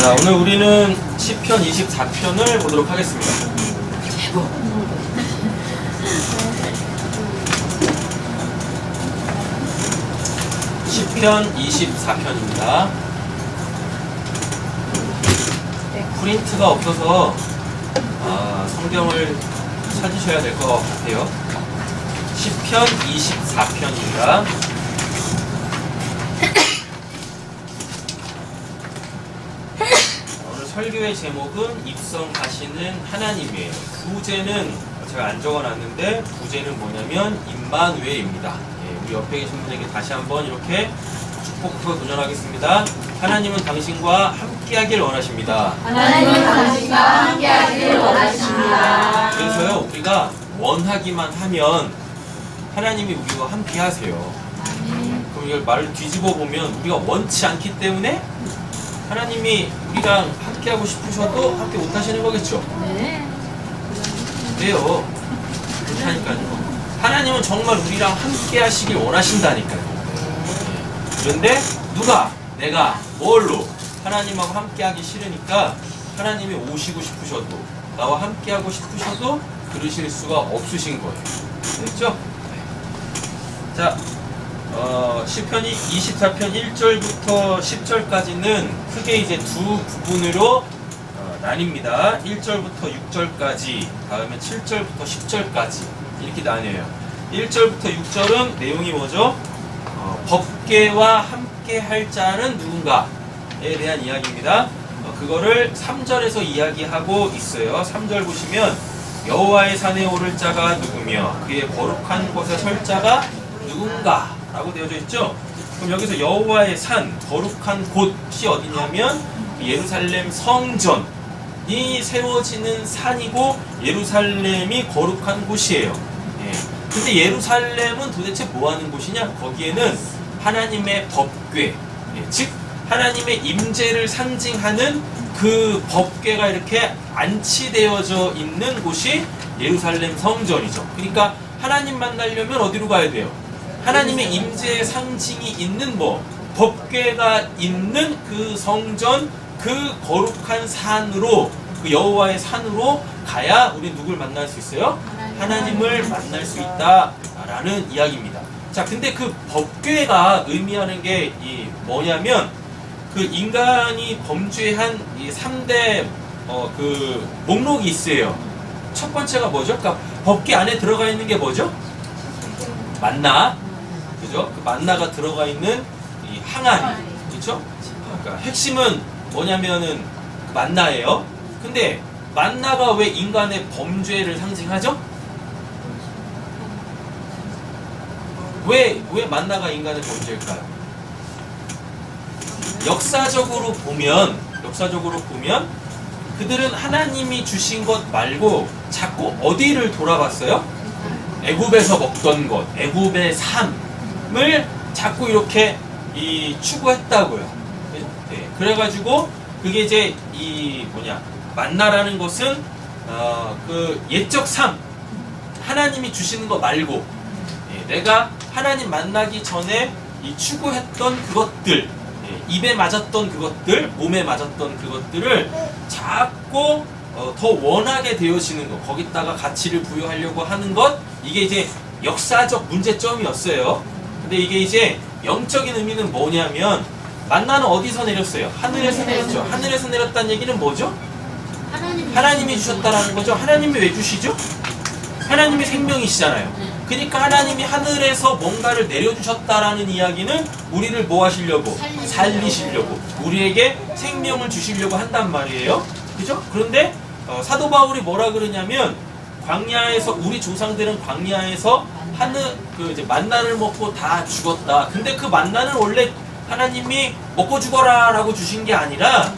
자, 오늘 우리는 시편 24편을 보도록 하겠습니다. 제목. 시편 24편입니다. 프린트가 없어서 성경을 찾으셔야 될 것 같아요. 시편 24편입니다. 오늘 설교의 제목은 입성하시는 하나님이에요. 부제는 제가 안 적어놨는데 부제는 뭐냐면 임마누엘입니다. 우리 옆에 계신 분에게 다시 한번 이렇게 축복부터 도전하겠습니다. 하나님은 당신과 함께하길 원하십니다. 하나님은 당신과 함께하기를 원하십니다. 그래서요, 우리가 원하기만 하면 하나님이 우리와 함께하세요. 그럼 이걸 말을 뒤집어 보면 우리가 원치 않기 때문에 하나님이 우리랑 함께하고 싶으셔도 함께 못하시는 거겠죠? 네. 왜요? 그렇다니까요. 하나님은 정말 우리랑 함께 하시길 원하신다니까요. 그런데 누가? 내가 뭘로? 하나님하고 함께 하기 싫으니까 하나님이 오시고 싶으셔도 나와 함께 하고 싶으셔도 그러실 수가 없으신 거예요. 됐죠? 네. 자, 시편이 24편 1절부터 10절까지는 크게 이제 두 부분으로 나뉩니다. 1절부터 6절까지, 다음에 7절부터 10절까지 이렇게 나뉘어요. 1절부터 6절은 내용이 뭐죠? 법궤와 함께 할 자는 누군가에 대한 이야기입니다. 그거를 3절에서 이야기하고 있어요. 3절 보시면 여호와의 산에 오를 자가 누구며 그의 거룩한 곳에 설 자가 누군가 라고 되어져 있죠. 그럼 여기서 여호와의 산, 거룩한 곳이 어디냐면 예루살렘 성전이 세워지는 산이고 예루살렘이 거룩한 곳이에요. 근데 예루살렘은 도대체 뭐하는 곳이냐? 거기에는 하나님의 법궤, 즉 하나님의 임재를 상징하는 그 법궤가 이렇게 안치되어져 있는 곳이 예루살렘 성전이죠. 그러니까 하나님 만나려면 어디로 가야 돼요? 하나님의 임재의 상징이 있는 법궤가 있는 그 성전, 그 거룩한 산으로, 그 여호와의 산으로 가야 우리 누굴 만날 수 있어요? 하나님을 만날 수 있다라는 이야기입니다. 자, 근데 그 법궤가 의미하는 게 뭐냐면 그 인간이 범죄한 이 3대 그 목록이 있어요. 첫 번째가 뭐죠? 그러니까 법궤 안에 들어가 있는 게 뭐죠? 만나, 그죠? 그 만나가 들어가 있는 이 항아리, 그렇죠? 그러니까 핵심은 뭐냐면은 그 만나예요. 근데 만나가 왜 인간의 범죄를 상징하죠? 왜 만나가 인간의 범죄일까요? 역사적으로 보면 그들은 하나님이 주신 것 말고 자꾸 어디를 돌아봤어요? 애굽에서 먹던 것, 애굽의 삶을 자꾸 이렇게 추구했다고요. 네, 그래가지고 그게 이제 만나라는 것은 그 예적 삶, 하나님이 주시는 거 말고 내가 하나님 만나기 전에 추구했던 그것들, 입에 맞았던 그것들, 몸에 맞았던 그것들을 자꾸 더 원하게 되어지는 것, 거기다가 가치를 부여하려고 하는 것, 이게 이제 역사적 문제점이었어요. 근데 이게 이제 영적인 의미는 뭐냐면 만나는 어디서 내렸어요? 하늘에서 내렸죠. 하늘에서 내렸다는 얘기는 뭐죠? 하나님이 주셨다라는 거죠. 하나님이 왜 주시죠? 하나님이 생명이시잖아요. 그러니까 하나님이 하늘에서 뭔가를 내려주셨다라는 이야기는 우리를 뭐 하시려고? 살리시려고. 우리에게 생명을 주시려고 한단 말이에요. 그죠? 그런데 사도 바울이 뭐라 그러냐면 광야에서 우리 조상들은 광야에서 이제 만나를 먹고 다 죽었다. 근데 그 만나는 원래 하나님이 먹고 죽어라라고 주신 게 아니라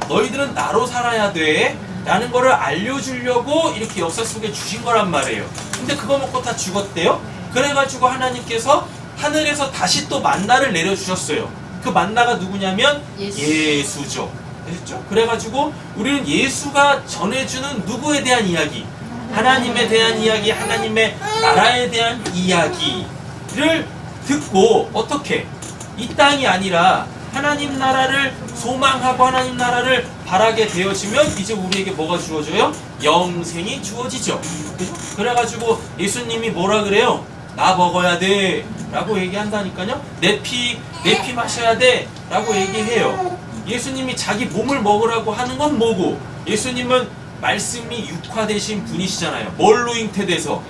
너희들은 나로 살아야 돼 라는 거를 알려주려고 이렇게 역사 속에 주신 거란 말이에요. 근데 그거 먹고 다 죽었대요. 그래가지고 하나님께서 하늘에서 다시 또 만나를 내려주셨어요. 그 만나가 누구냐면 예수죠. 됐죠? 그래가지고 우리는 예수가 전해주는 누구에 대한 이야기, 하나님에 대한 이야기, 하나님의 나라에 대한 이야기를 듣고 어떻게 이 땅이 아니라 하나님 나라를 소망하고 하나님 나라를 바라게 되어지면 이제 우리에게 뭐가 주어져요? 영생이 주어지죠. 그죠? 그래가지고 예수님이 뭐라 그래요? 나 먹어야 돼 라고 얘기한다니까요. 내 피 마셔야 돼 라고 얘기해요. 예수님이 자기 몸을 먹으라고 하는 건 뭐고, 예수님은 말씀이 육화되신 분이시잖아요. 뭘로 잉태돼서?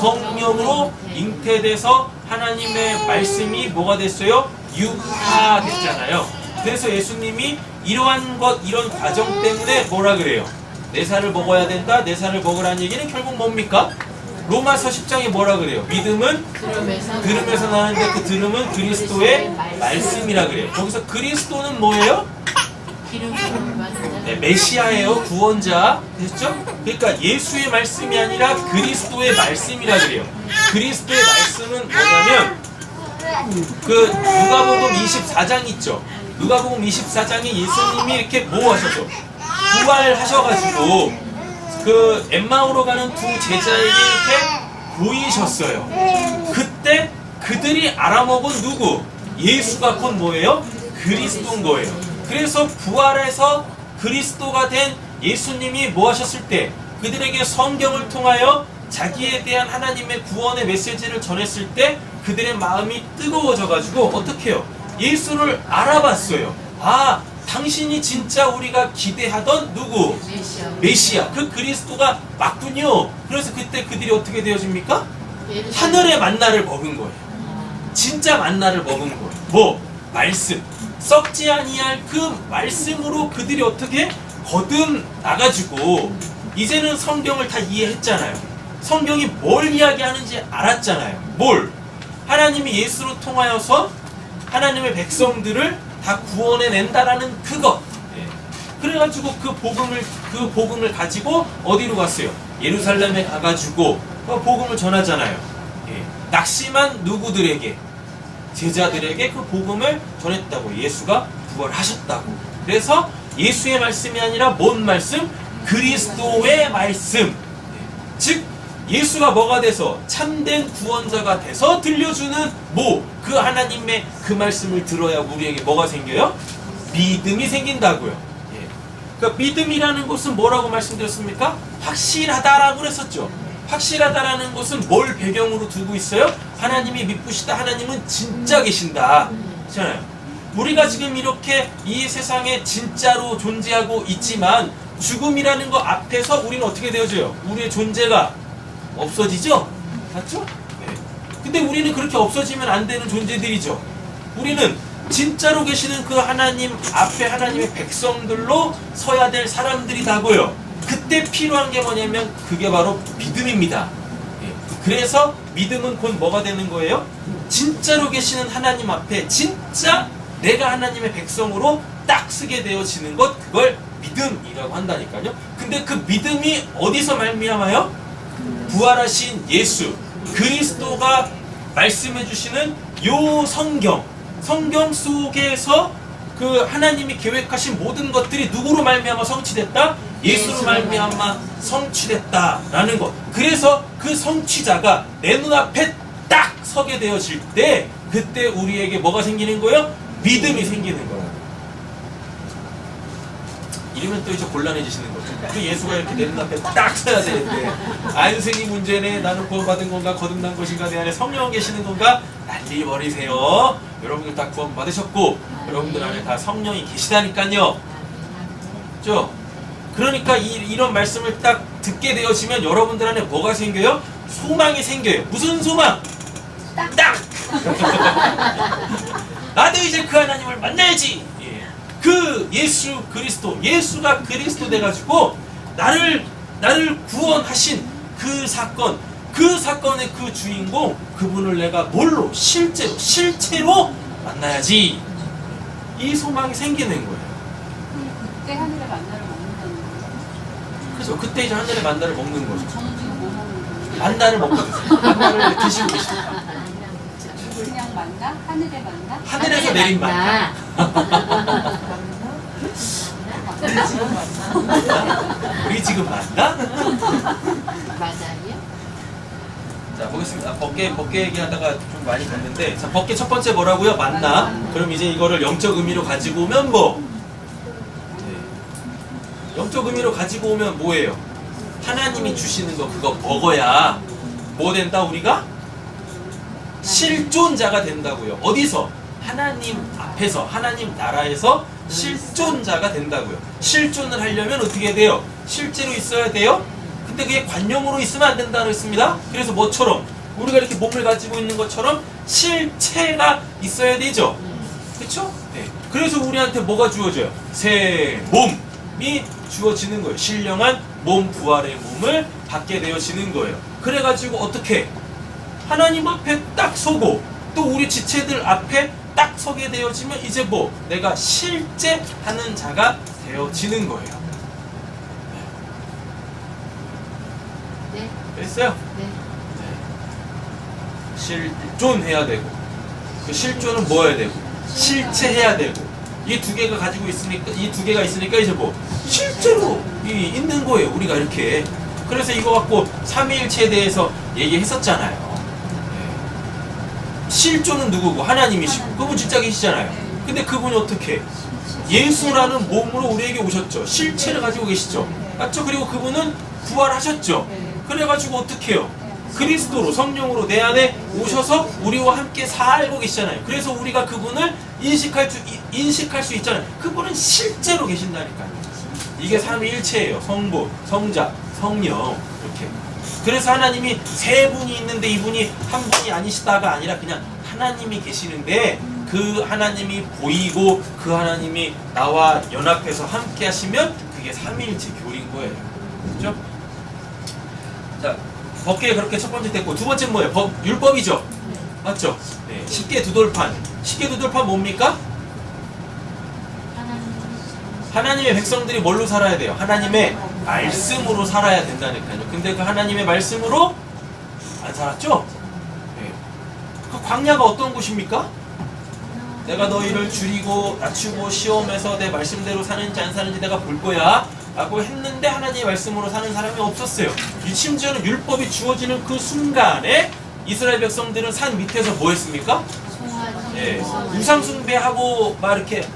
성령으로 잉태돼서 하나님의 말씀이 뭐가 됐어요? 육화됐잖아요. 그래서 예수님이 이러한 이런 과정 때문에 뭐라 그래요? 내 살을 먹어야 된다. 내 살을 먹으라는 얘기는 결국 뭡니까? 로마서 10장에 뭐라 그래요? 믿음은 들음에서 나는데 그 들음은 그리스도의 말씀이라 그래요. 거기서 그리스도는 뭐예요? 네, 메시아예요. 구원자. 됐죠? 그러니까 예수의 말씀이 아니라 그리스도의 말씀이라 그래요. 그리스도의 말씀은 뭐냐면 그 누가복음 24장 있죠. 누가복음 24장에 예수님이 이렇게 뭐 하셔서 부활하셔가지고 그 엠마오로 가는 두 제자에게 이렇게 보이셨어요. 그때 그들이 알아먹은 누구? 예수가 곧 뭐예요? 그리스도인 거예요. 그래서 부활해서 그리스도가 된 예수님이 뭐 하셨을 때 그들에게 성경을 통하여 자기에 대한 하나님의 구원의 메시지를 전했을 때 그들의 마음이 뜨거워져가지고 어떻게 해요? 예수를 알아봤어요. 아, 당신이 진짜 우리가 기대하던 누구? 메시아. 그 그리스도가 맞군요. 그래서 그때 그들이 어떻게 되어집니까? 하늘의 만나를 먹은 거예요. 진짜 만나를 먹은 거예요. 뭐? 말씀. 썩지 아니할 그 말씀으로 그들이 어떻게 거듭 나가지고 이제는 성경을 다 이해했잖아요. 성경이 뭘 이야기하는지 알았잖아요. 뭘? 하나님이 예수로 통하여서 하나님의 백성들을 다 구원해낸다라는 그것. 예. 그래가지고 그 복음을 가지고 어디로 갔어요? 예루살렘에 가가지고 그 복음을 전하잖아요. 예. 낙심한 누구들에게? 제자들에게 그 복음을 전했다고. 예수가 부활하셨다고. 그래서 예수의 말씀이 아니라 뭔 말씀? 그리스도의 말씀. 예. 즉 예수가 뭐가 돼서 참된 구원자가 돼서 들려주는 뭐? 그 하나님의 그 말씀을 들어야 우리에게 뭐가 생겨요? 믿음이 생긴다고요. 예. 그러니까 믿음이라는 것은 뭐라고 말씀드렸습니까? 확실하다라고 그랬었죠. 확실하다라는 것은 뭘 배경으로 두고 있어요? 하나님이 믿으시다. 하나님은 진짜 계신다. 그렇잖아요. 우리가 지금 이렇게 이 세상에 진짜로 존재하고 있지만 죽음이라는 것 앞에서 우리는 어떻게 되어져요? 우리의 존재가 없어지죠? 맞죠? 네. 근데 우리는 그렇게 없어지면 안 되는 존재들이죠. 우리는 진짜로 계시는 그 하나님 앞에 하나님의 백성들로 서야 될 사람들이다고요. 그때 필요한 게 뭐냐면 그게 바로 믿음입니다. 예. 그래서 믿음은 곧 뭐가 되는 거예요? 진짜로 계시는 하나님 앞에 진짜 내가 하나님의 백성으로 딱 서게 되어지는 것, 그걸 믿음이라고 한다니까요. 근데 그 믿음이 어디서 말미암아요? 부활하신 예수 그리스도가 말씀해 주시는 요 성경 속에서 그 하나님이 계획하신 모든 것들이 누구로 말미암아 성취됐다? 예수로 말미암아 성취됐다라는 것. 그래서 그 성취자가 내 눈앞에 딱 서게 되어질 때 그때 우리에게 뭐가 생기는 거예요? 믿음이 생기는 거예요. 이러면 또 이제 곤란해지시는 거죠. 그 예수가 이렇게 내 눈앞에 딱 서야 되는데 안생이 문제네. 나는 구원받은 건가 거듭난 것인가 내 안에 성령 계시는 건가 난리 버리세요. 여러분들 다 구원 받으셨고 여러분들 안에 다 성령이 계시다니까요. 그렇죠? 그러니까 이런 말씀을 딱 듣게 되어지면 여러분들 안에 뭐가 생겨요? 소망이 생겨요. 무슨 소망? 딱! 나도 이제 그 하나님을 만나야지. 그 예수 그리스도, 예수가 그리스도 돼가지고 나를 구원하신 그 사건, 그 사건의 그 주인공, 그분을 내가 뭘로? 실체로 만나야지. 이 소망이 생기는 거예요. 그때 하늘의 만나를 먹는다는 거예요? 그죠? 그때 이제 하늘의 만나를 먹는 거죠. 저는 지금 뭐 먹는 거예요? 만나를 먹고 드세요. 만나를 드시고 계십니다. 그냥 만나? 하늘의 만나? 하늘에서 내린 만나. 우리 지금 만나? 맞아요? 자, 보겠습니다. 법계 얘기하다가 좀 많이 갔는데, 자, 법계 첫 번째 뭐라고요? 만나. 그럼 이제 이거를 영적 의미로 가지고 오면 뭐? 네. 영적 의미로 가지고 오면 뭐예요? 하나님이 주시는 거 그거 먹어야 뭐 된다 우리가? 실존자가 된다고요. 어디서? 하나님 앞에서, 하나님 나라에서 실존자가 된다고요. 실존을 하려면 어떻게 돼요? 실제로 있어야 돼요? 근데 그게 관념으로 있으면 안 된다고 했습니다. 그래서 뭐처럼? 우리가 이렇게 몸을 가지고 있는 것처럼 실체가 있어야 되죠. 그렇죠? 네. 그래서 우리한테 뭐가 주어져요? 새 몸이 주어지는 거예요. 신령한 몸, 부활의 몸을 받게 되어지는 거예요. 그래가지고 어떻게? 하나님 앞에 딱 서고 또 우리 지체들 앞에 딱 서게 되어지면 이제 뭐? 내가 실제 하는 자가 되어지는 거예요. 네. 됐어요? 네. 실존해야 되고 그 실존은 뭐 해야 되고 실체해야 되고 이 두 개가 가지고 있으니까 이 두 개가 있으니까 이제 뭐 실제로 있는 거예요. 우리가 이렇게. 그래서 이거 갖고 삼위일체에 대해서 얘기했었잖아요. 실존은 누구고? 하나님이시고 그분 진짜 계시잖아요. 근데 그분이 어떻게? 예수라는 몸으로 우리에게 오셨죠. 실체를 가지고 계시죠. 맞죠? 그리고 그분은 부활하셨죠. 그래가지고 어떻게 해요? 그리스도로 성령으로 내 안에 오셔서 우리와 함께 살고 계시잖아요. 그래서 우리가 그분을 인식할 수 있잖아요. 그분은 실제로 계신다니까요. 이게 삼위일체예요. 성부, 성자, 성령 이렇게. 그래서 하나님이 세 분이 있는데 이분이 한 분이 아니시다가 아니라 그냥 하나님이 계시는데 그 하나님이 보이고 그 하나님이 나와 연합해서 함께 하시면 그게 삼위일체 교리인 거예요. 그렇죠? 자, 법계에 그렇게 첫 번째 됐고 두 번째는 뭐예요? 율법이죠? 맞죠? 네. 십계두돌판. 십계두돌판 뭡니까? 하나님의 백성들이 뭘로 살아야 돼요? 하나님의 말씀으로 살아야 된다니까요. 근데 그 하나님의 말씀으로 안 살았죠? 네. 그 광야가 어떤 곳입니까? 내가 너희를 줄이고 낮추고 시험해서 내 말씀대로 사는지 안 사는지 내가 볼 거야 라고 했는데 하나님의 말씀으로 사는 사람이 없었어요. 심지어는 율법이 주어지는 그 순간에 이스라엘 백성들은 산 밑에서 뭐 했습니까? 예, 우상숭배하고 막 이렇게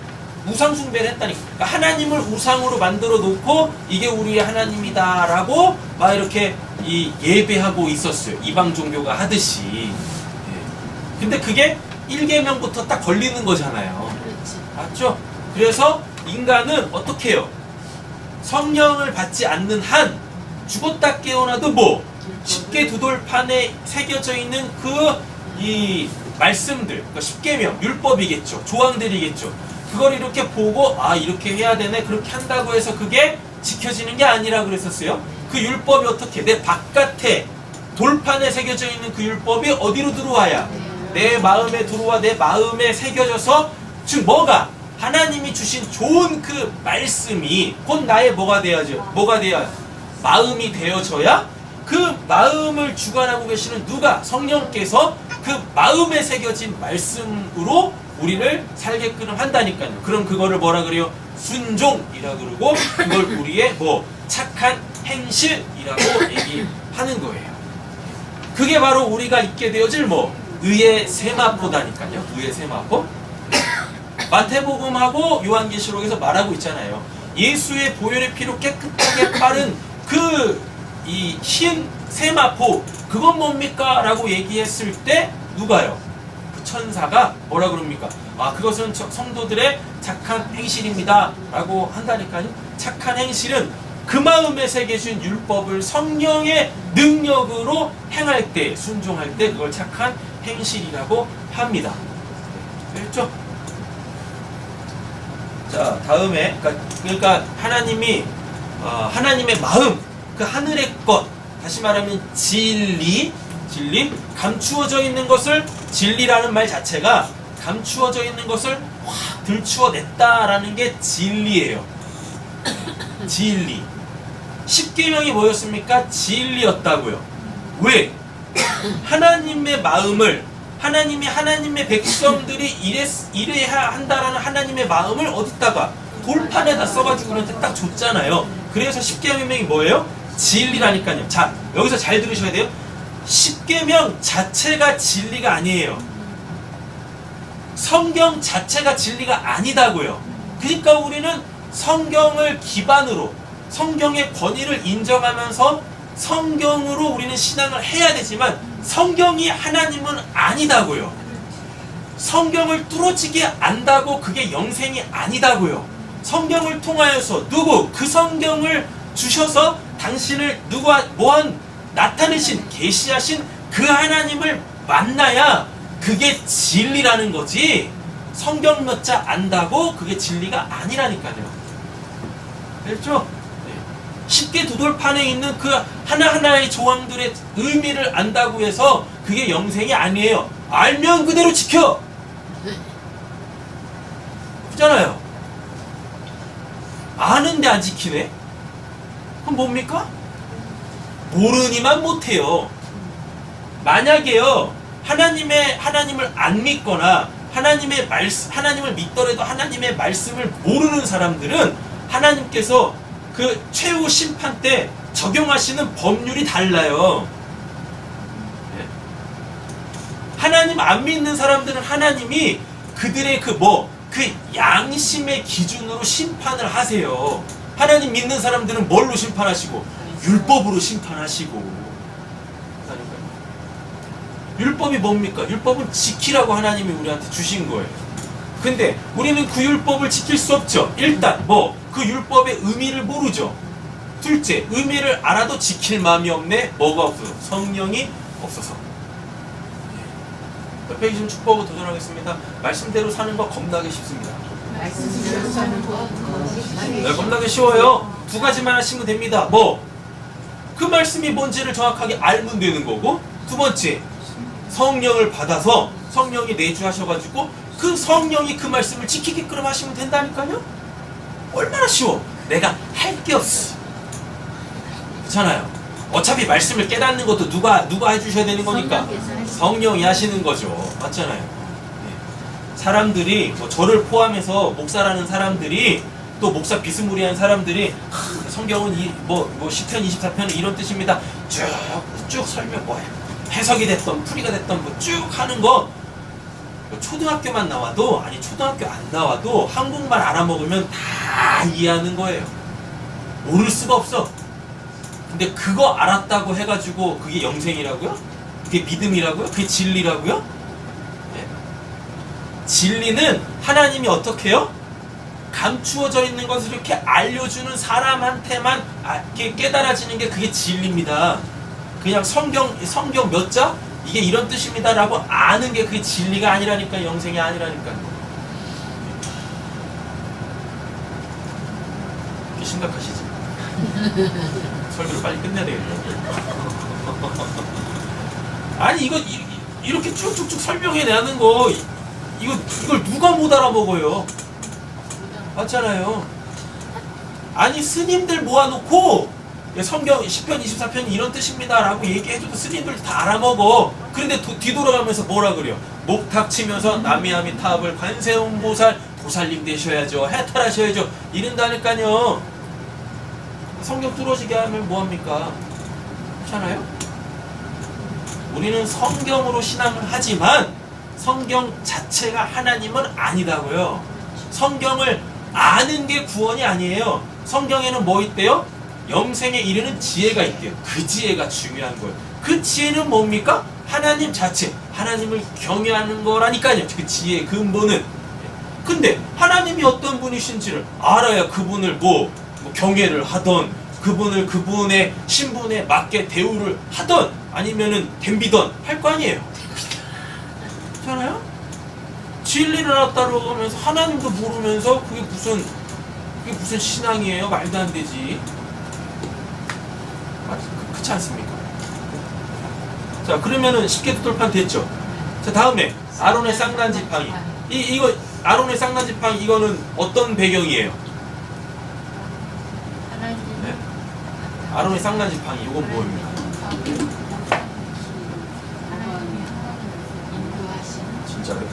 우상숭배를 했다니까. 그러니까 하나님을 우상으로 만들어 놓고 이게 우리의 하나님이다 라고 막 이렇게 예배하고 있었어요. 이방 종교가 하듯이. 예. 근데 그게 1계명부터 딱 걸리는 거잖아요. 맞죠? 그래서 인간은 어떻게 해요? 성령을 받지 않는 한 죽었다 깨어나도 뭐 십계두돌판에 새겨져 있는 이 말씀들, 그러니까 십계명, 율법이겠죠. 조항들이겠죠. 그걸 이렇게 보고 아 이렇게 해야 되네 그렇게 한다고 해서 그게 지켜지는 게 아니라 그랬었어요. 그 율법이 어떻게 내 바깥에 돌판에 새겨져 있는 그 율법이 어디로 들어와야 내 마음에 들어와 내 마음에 새겨져서 즉 뭐가 하나님이 주신 좋은 그 말씀이 곧 나의 뭐가 돼야죠. 뭐가 돼야 마음이 되어져야 그 마음을 주관하고 계시는 누가 성령께서 그 마음에 새겨진 말씀으로 우리를 살게끔 한다니까요. 그럼 그거를 뭐라 그래요? 순종이라 그러고 그걸 우리의 뭐 착한 행실이라고 얘기하는 거예요. 그게 바로 우리가 있게 되어질 뭐 의의 세마포다니까요. 의의 세마포. 마태복음하고 요한계시록에서 말하고 있잖아요. 예수의 보혈의 피로 깨끗하게 빠른 이 흰 세마포 그건 뭡니까? 라고 얘기했을 때 누가요? 그 천사가 뭐라 그럽니까? 아 그것은 성도들의 착한 행실입니다 라고 한다니까요. 착한 행실은 그 마음에 새겨진 율법을 성령의 능력으로 행할 때 순종할 때 그걸 착한 행실이라고 합니다. 됐죠? 자 다음에 그러니까 하나님이 하나님의 마음 그 하늘의 것 다시 말하면 진리 감추어져 있는 것을 진리라는 말 자체가 감추어져 있는 것을 확 들추어냈다라는 게 진리예요. 진리. 십계명이 뭐였습니까? 진리였다고요. 왜? 하나님의 마음을 하나님이 하나님의 백성들이 이래야 한다라는 하나님의 마음을 어디다가 돌판에다 써가지고 그한테 딱 줬잖아요. 그래서 십계명이 뭐예요? 진리라니까요. 자 여기서 잘 들으셔야 돼요. 십계명 자체가 진리가 아니에요. 성경 자체가 진리가 아니다고요. 그러니까 우리는 성경을 기반으로 성경의 권위를 인정하면서 성경으로 우리는 신앙을 해야 되지만 성경이 하나님은 아니다고요. 성경을 뚫어지게 안다고 그게 영생이 아니다고요. 성경을 통하여서 누구 그 성경을 주셔서 당신을 누구와 뭐한 나타내신 계시하신 그 하나님을 만나야 그게 진리라는 거지. 성경 몇 자 안다고 그게 진리가 아니라니까요. 그렇죠? 네. 쉽게 두돌판에 있는 그 하나하나의 조항들의 의미를 안다고 해서 그게 영생이 아니에요. 알면 그대로 지켜! 그잖아요. 아는데 안 지키네? 그럼 뭡니까? 모르니만 못해요. 만약에요, 하나님을 안 믿거나 하나님을 믿더라도 하나님의 말씀을 모르는 사람들은 하나님께서 그 최후 심판 때 적용하시는 법률이 달라요. 네. 하나님 안 믿는 사람들은 하나님이 그들의 그 양심의 기준으로 심판을 하세요. 하나님 믿는 사람들은 뭘로 심판하시고? 율법으로 심판하시고. 율법이 뭡니까? 율법은 지키라고 하나님이 우리한테 주신 거예요. 근데 우리는 그 율법을 지킬 수 없죠. 일단 그 율법의 의미를 모르죠. 둘째, 의미를 알아도 지킬 마음이 없네. 뭐가 없어서? 성령이 없어서. 옆에 계신 축복을 도전하겠습니다. 말씀대로 사는 거 겁나게 쉽습니다. 말씀대로 사는 거 네, 겁나게 쉬워요. 두 가지만 하시면 됩니다. 그 말씀이 뭔지를 정확하게 알면 되는 거고, 두 번째, 성령을 받아서 성령이 내주하셔가지고 그 성령이 그 말씀을 지키게끔 하시면 된다니까요. 얼마나 쉬워. 내가 할 게 없어. 그렇잖아요. 어차피 말씀을 깨닫는 것도 누가 해주셔야 되는 거니까 성령이 하시는 거죠. 맞잖아요. 네. 사람들이 저를 포함해서 목사라는 사람들이 또 목사 비스무리한 사람들이 성경은 시편 24편은 이런 뜻입니다. 쭉 설명 해석이 됐던 풀이가 됐던 쭉 하는 거 초등학교만 나와도 초등학교 안 나와도 한국말 알아먹으면 다 이해하는 거예요. 모를 수가 없어. 근데 그거 알았다고 해가지고 그게 영생이라고요? 그게 믿음이라고요? 그게 진리라고요? 네. 진리는 하나님이 어떻게 해요? 감추어져 있는 것을 이렇게 알려주는 사람한테만 이렇게 깨달아지는 게 그게 진리입니다. 그냥 성경 몇 자? 이게 이런 뜻입니다 라고 아는 게 그게 진리가 아니라니까. 영생이 아니라니까요. 이게 심각하시지? 설교를 빨리 끝내야 되겠네. 아니 이렇게 쭉쭉쭉 설명해내는 거 이걸 누가 못 알아먹어요. 맞잖아요. 아니 스님들 모아놓고 성경 시편 24편이 이런 뜻입니다 라고 얘기해줘도 스님들 다 알아먹어. 그런데 뒤돌아가면서 뭐라 그래요? 목탁 치면서 나미아미타불 관세음보살 보살님 되셔야죠, 해탈하셔야죠 이런다니까요. 성경 뚫어지게 하면 뭐합니까? 그렇잖아요. 우리는 성경으로 신앙을 하지만 성경 자체가 하나님은 아니다고요. 성경을 아는 게 구원이 아니에요. 성경에는 뭐 있대요? 영생에 이르는 지혜가 있대요. 그 지혜가 중요한 거예요. 그 지혜는 뭡니까? 하나님 자체, 하나님을 경외하는 거라니까요. 그 지혜의 근본은. 근데 하나님이 어떤 분이신지를 알아야 그분을 경외를 하던, 그분의 신분에 맞게 대우를 하던, 아니면은 덤비던 할 거 아니에요. 그렇잖아요? 진리를 알았다고 하면서 하나님도 모르면서 그게 무슨 신앙이에요? 말도 안 되지. 그렇지 않습니까? 자, 그러면은 쉽게 돌판 됐죠. 자, 다음에 아론의 쌍난지팡이. 이거 아론의 쌍난지팡이 이거는 어떤 배경이에요? 네? 아론의 쌍난지팡이 이건 뭐입니까? 진짜로요?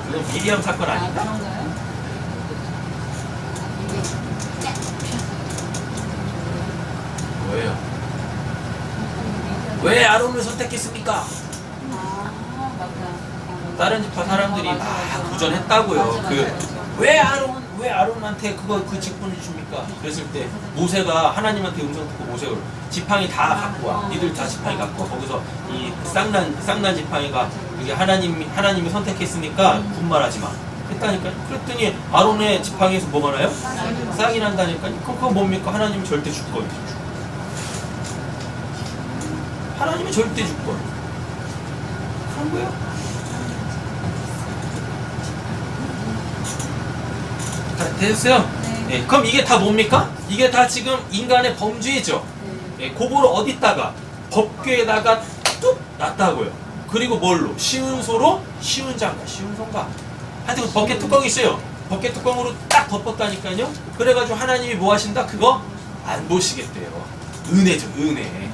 이건 미리암 사건 아닌가? 그런가요? 뭐예요? 아론을 선택했습니까? 아, 맞다. 다른 지파 사람들이 막 부전했다고요. 맞아, 그 맞아. 왜 아론한테 그 직분을 줍니까? 그랬을 때 모세가 하나님한테 음성 듣고 모세를 지팡이 다 갖고 와. 니들 다 지팡이 갖고 와. 거기서 이 쌍난 지팡이가 이게 하나님이 선택했으니까 분말하지 마. 했다니까요. 그랬더니 아론의 지팡이에서 뭐가 나요? 싹이 난다니까요. 그거 뭡니까? 하나님이 절대 줄 거예요. 하나님이 절대 줄 거예요. 그런 거예요. 됐어요? 네. 예, 그럼 이게 다 뭡니까? 이게 다 지금 인간의 범죄죠. 네. 예, 그거를 어디다가 법궤에다가 뚝 놨다고요. 그리고 뭘로? 쉬운 소로 쉬운 장가, 쉬운 성가. 하여튼 법궤 뚜껑이 있어요. 법궤 뚜껑으로 딱 덮었다니까요. 그래가지고 하나님이 뭐 하신다? 그거 안 보시겠대요. 은혜죠, 은혜. 예.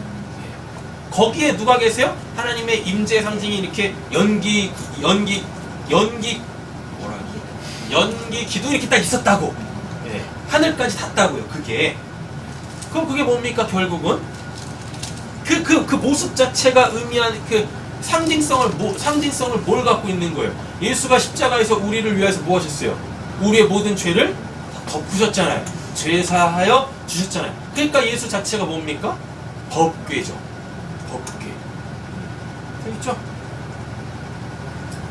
거기에 누가 계세요? 하나님의 임재 상징이 이렇게 연기 기도 이렇게 딱 있었다고. 예, 하늘까지 닿다고요. 그게. 그럼 그게 뭡니까? 결국은 그 모습 자체가 의미한 그 상징성을 뭘 갖고 있는 거예요? 예수가 십자가에서 우리를 위해서 뭐 하셨어요? 우리의 모든 죄를 다 덮으셨잖아요. 죄사하여 주셨잖아요. 그러니까 예수 자체가 뭡니까? 법궤죠. 법궤. 되겠죠?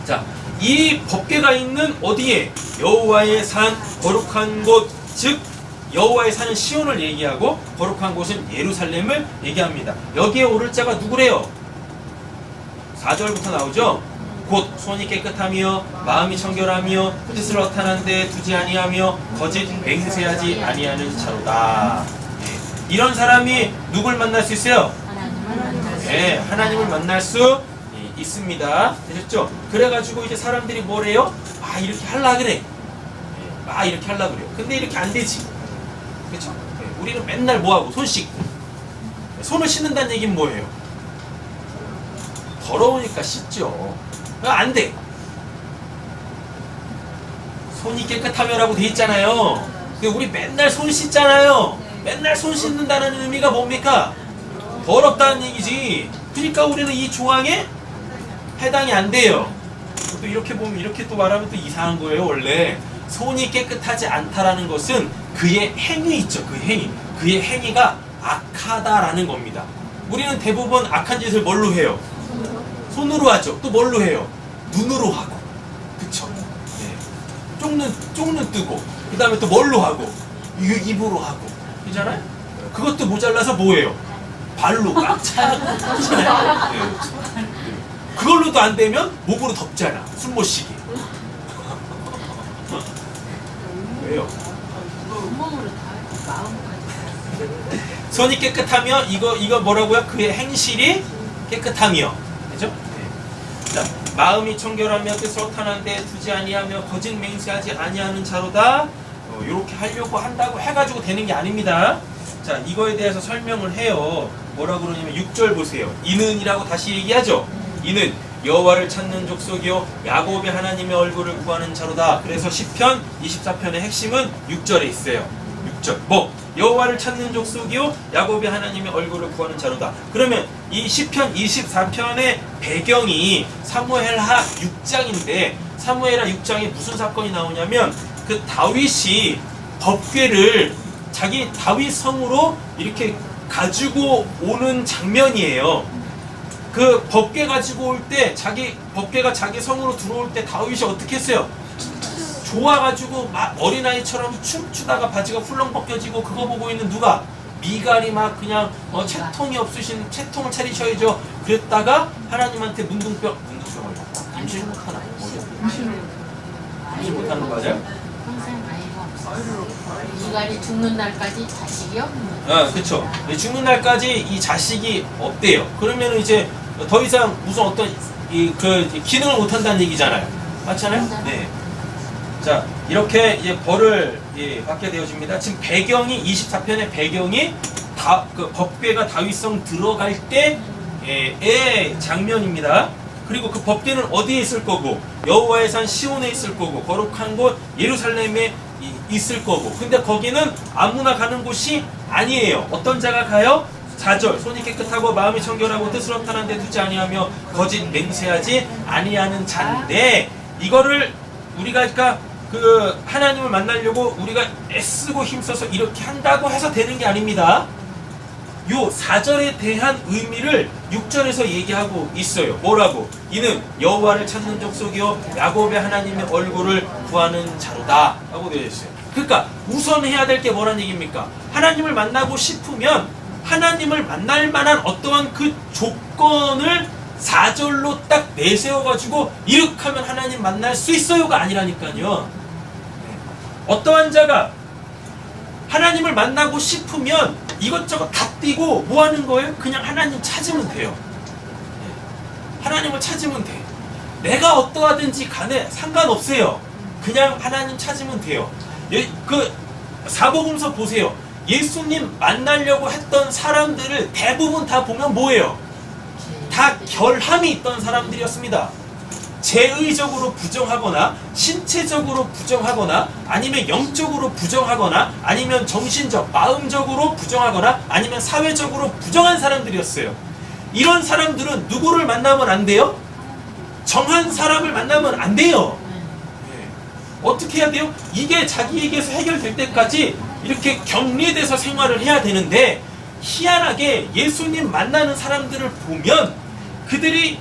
자, 이 법궤가 있는 어디에? 여호와의 산, 거룩한 곳, 즉 여호와의 산은 시온을 얘기하고 거룩한 곳은 예루살렘을 얘기합니다. 여기에 오를 자가 누구래요? 4절부터 나오죠? 곧 손이 깨끗하며 마음이 청결하며 뜻을 허탄한 데 두지 아니하며 거짓 맹세하지 아니하는 자로다. 예. 이런 사람이 누굴 만날 수 있어요? 네, 하나님을 만날 수 있습니다. 되셨죠? 그래가지고 이제 사람들이 뭐래요? 이렇게 할라 그래. 이렇게 할라 그래요. 근데 이렇게 안 되지. 그렇죠? 우리는 맨날 뭐하고? 손 씻고. 손을 씻는다는 얘기는 뭐예요? 더러우니까 씻죠. 안 돼. 손이 깨끗하며라고 돼 있잖아요. 우리 맨날 손 씻잖아요. 맨날 손 씻는다는 의미가 뭡니까? 더럽다는 얘기지. 그러니까 우리는 이 조항에 해당이 안 돼요. 또 이렇게 보면 이렇게 또 말하면 또 이상한 거예요. 원래 손이 깨끗하지 않다라는 것은 그의 행위 있죠. 그 행위. 그의 행위가 악하다라는 겁니다. 우리는 대부분 악한 짓을 뭘로 해요? 손으로 하죠. 또 뭘로 해요? 눈으로 하고. 그쵸? 네. 쪽눈 뜨고. 그 다음에 또 뭘로 하고? 입으로 하고. 그잖아요? 그것도 모자라서 뭐예요? 발로 꽉 차고. 네. 그걸로도 안 되면 목으로 덮잖아. 숨 못 쉬게. 왜요? 온몸으로 다 마음까지. 손이 깨끗하며 이거 뭐라고요? 그의 행실이 깨끗하며. 그죠? 네. 자, 마음이 청결하며 뜻을 허탄한데 두지 아니하며 거짓 맹세하지 아니하는 자로다. 이렇게 하려고 한다고 해가지고 되는 게 아닙니다. 자, 이거에 대해서 설명을 해요. 뭐라고 그러냐면 6절 보세요. 이는이라고 다시 얘기하죠. 이는 여호와를 찾는 족속이요 야곱의 하나님의 얼굴을 구하는 자로다. 그래서 시편 24편의 핵심은 6절에 있어요. 6절. 여호와를 찾는 족속이요 야곱의 하나님의 얼굴을 구하는 자로다. 그러면 이 시편 24편의 배경이 사무엘하 6장인데 사무엘하 6장에 무슨 사건이 나오냐면 그 다윗이 법궤를 자기 다윗 성으로 이렇게 가지고 오는 장면이에요. 그 법궤 가지고 올 때 법궤가 자기 성으로 들어올 때 다윗이 어떻게 했어요? 좋아가지고 막 어린아이처럼 춤추다가 바지가 훌렁 벗겨지고 그거 보고 있는 누가? 미갈이 막 그냥 채통이 없으신 채통을 차리셔야죠. 그랬다가 하나님한테 문둥병을 임신 못하나? 임신 못하는 거 맞아요? 평생 아이가 없어요. 미갈이 죽는 날까지 자식이 없는. 그쵸. 죽는 날까지 이 자식이 없대요. 그러면 이제 더 이상 무슨 어떤 그 기능을 못 한다는 얘기잖아요. 맞잖아요? 네. 자, 이렇게 이제 벌을 받게 되어집니다. 지금 배경이 24편의 배경이 그 법궤가 다윗성 들어갈 때의 장면입니다. 그리고 그 법궤는 어디에 있을 거고 여호와의 산 시온에 있을 거고 거룩한 곳 예루살렘에 있을 거고. 근데 거기는 아무나 가는 곳이 아니에요. 어떤 자가 가요? 4절 손이 깨끗하고 마음이 청결하고 뜻을 허탄한 데 두지 아니하며 거짓 맹세하지 아니하는 자인데, 이거를 우리가 그러니까 그 하나님을 만나려고 우리가 애쓰고 힘써서 이렇게 한다고 해서 되는 게 아닙니다. 요 4절에 대한 의미를 6절에서 얘기하고 있어요. 뭐라고? 이는 여호와를 찾는 족속이요 야곱의 하나님의 얼굴을 구하는 자로다 라고 되어 있어요. 그러니까 우선 해야 될 게 뭐란 얘기입니까? 하나님을 만나고 싶으면 하나님을 만날 만한 어떠한 그 조건을 4절로 딱 내세워가지고 이렇게 하면 하나님 만날 수 있어요가 아니라니까요. 어떠한 자가 하나님을 만나고 싶으면 이것저것 다 띄고 뭐 하는 거예요? 그냥 하나님 찾으면 돼요. 하나님을 찾으면 돼. 내가 어떠하든지 간에 상관없어요. 그냥 하나님 찾으면 돼요. 그 사복음서 보세요. 예수님 만나려고 했던 사람들을 대부분 다 보면 뭐예요? 다 결함이 있던 사람들이었습니다. 재의적으로 부정하거나 신체적으로 부정하거나 아니면 영적으로 부정하거나 아니면 정신적, 마음적으로 부정하거나 아니면 사회적으로 부정한 사람들이었어요. 이런 사람들은 누구를 만나면 안 돼요? 정한 사람을 만나면 안 돼요. 어떻게 해야 돼요? 이게 자기에게서 해결될 때까지 이렇게 격리돼서 생활을 해야 되는데, 희한하게 예수님 만나는 사람들을 보면 그들이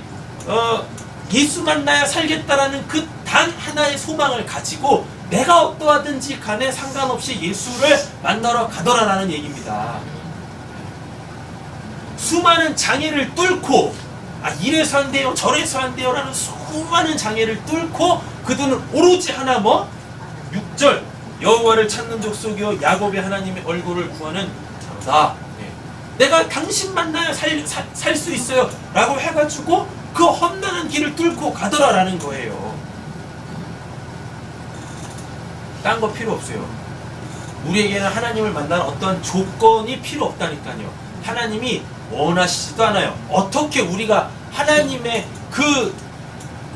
예수 만나야 살겠다라는 그 단 하나의 소망을 가지고 내가 어떠하든지 간에 상관없이 예수를 만나러 가더라라는 얘기입니다. 수많은 장애를 뚫고 이래서 안 돼요 저래서 안 돼요 라는 수많은 장애를 뚫고 그들은 오로지 하나 6절 여호와를 찾는 족속이요 야곱의 하나님의 얼굴을 구하는 자로다. 내가 당신 만나야 살 수 있어요 라고 해가지고 그 험난한 길을 뚫고 가더라라는 거예요. 딴 거 필요 없어요. 우리에게는 하나님을 만나는 어떠한 조건이 필요 없다니까요. 하나님이 원하시지도 않아요. 어떻게 우리가 하나님의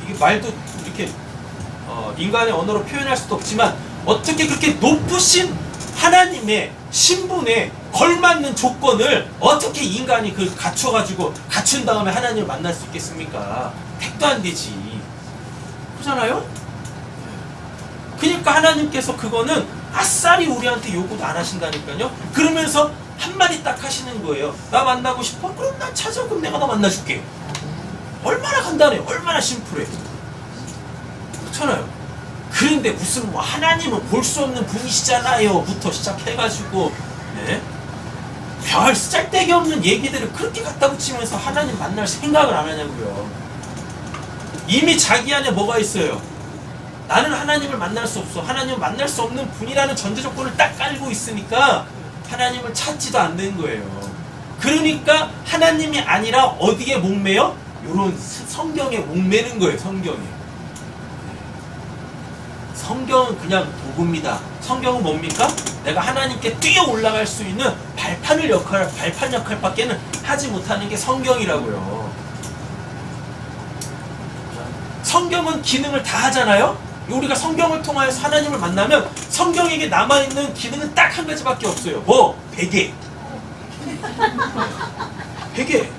이게 말도 이렇게 인간의 언어로 표현할 수도 없지만 어떻게 그렇게 높으신 하나님의 신분에 걸맞는 조건을 어떻게 인간이 갖춘 다음에 하나님을 만날 수 있겠습니까? 택도 안 되지. 그렇잖아요? 그러니까 하나님께서 그거는 아싸리 우리한테 요구도 안 하신다니까요. 그러면서 한마디 딱 하시는 거예요. 나 만나고 싶어? 그럼 나 찾아. 그럼 내가 너 만나줄게. 얼마나 간단해. 얼마나 심플해. 그렇잖아요. 그런데 무슨 하나님은 볼 수 없는 분이시잖아요 부터 시작해가지고 별 쓸데기 없는 얘기들을 그렇게 갖다 붙이면서 하나님 만날 생각을 안 하냐고요. 이미 자기 안에 뭐가 있어요? 나는 하나님을 만날 수 없어. 하나님을 만날 수 없는 분이라는 전제 조건을 딱 깔고 있으니까 하나님을 찾지도 않는 거예요. 그러니까 하나님이 아니라 어디에 목매요? 요런 성경에 목매는 거예요. 성경은 그냥 도구입니다. 성경은 뭡니까? 내가 하나님께 뛰어 올라갈 수 있는 발판 역할밖에는 하지 못하는 게 성경이라고요. 성경은 기능을 다 하잖아요? 우리가 성경을 통하여서 하나님을 만나면 성경에게 남아있는 기능은 딱 한 가지밖에 없어요. 베개. 베개.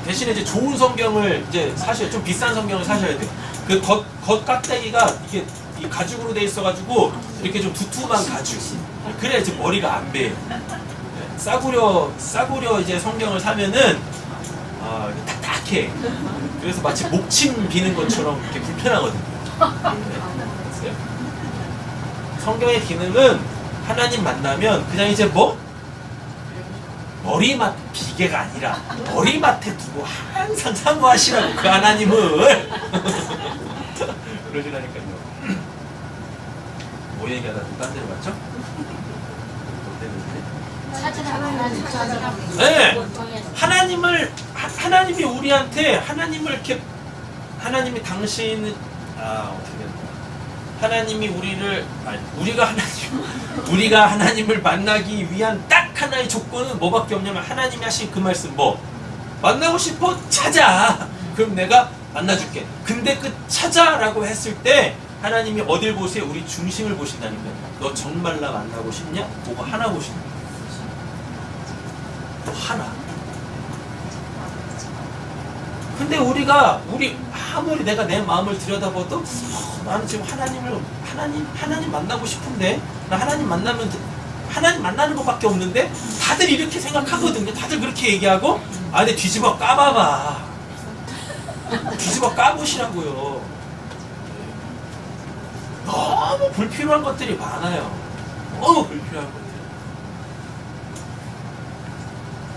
대신에 이제 좋은 성경을 이제 사셔야, 좀 비싼 성경을 사셔야 돼요. 그 겉 깍대기가 이게 이 가죽으로 돼 있어가지고 이렇게 좀 두툼한 가죽. 그래야 이제 머리가 안 베요. 싸구려 이제 성경을 사면은 딱딱해. 그래서 마치 목침 비는 것처럼 이렇게 불편하거든요. 성경의 기능은 하나님 만나면 그냥 이제 머리맡 비계가 아니라 머리맡에 두고 항상 사모하시라고 그 하나님을 그러시라니까요. 뭐 얘기하다 또 딴 데로 갔죠? 네, 하나님이 우리한테 하나님이 당신은 어떻게 하나님이 우리가 하나님을 만나기 위한 딱 하나의 조건은 뭐밖에 없냐면 하나님이 하신 그 말씀 만나고 싶어? 찾아. 그럼 내가 만나줄게. 근데 그 찾아라고 했을 때 하나님이 어딜 보세요? 우리 중심을 보신다니까요. 너 정말 나 만나고 싶냐? 그거 하나 보시는 거예요. 또 하나. 근데 우리가 아무리 내가 내 마음을 들여다봐도 나는 지금 하나님 만나고 싶은데 나 하나님 만나는 것밖에 없는데 다들 이렇게 생각하거든요. 다들 그렇게 얘기하고 근데 뒤집어 까봐봐. 뒤집어 까보시라고요. 너무 불필요한 것들이 많아요. 너무 불필요한 것들.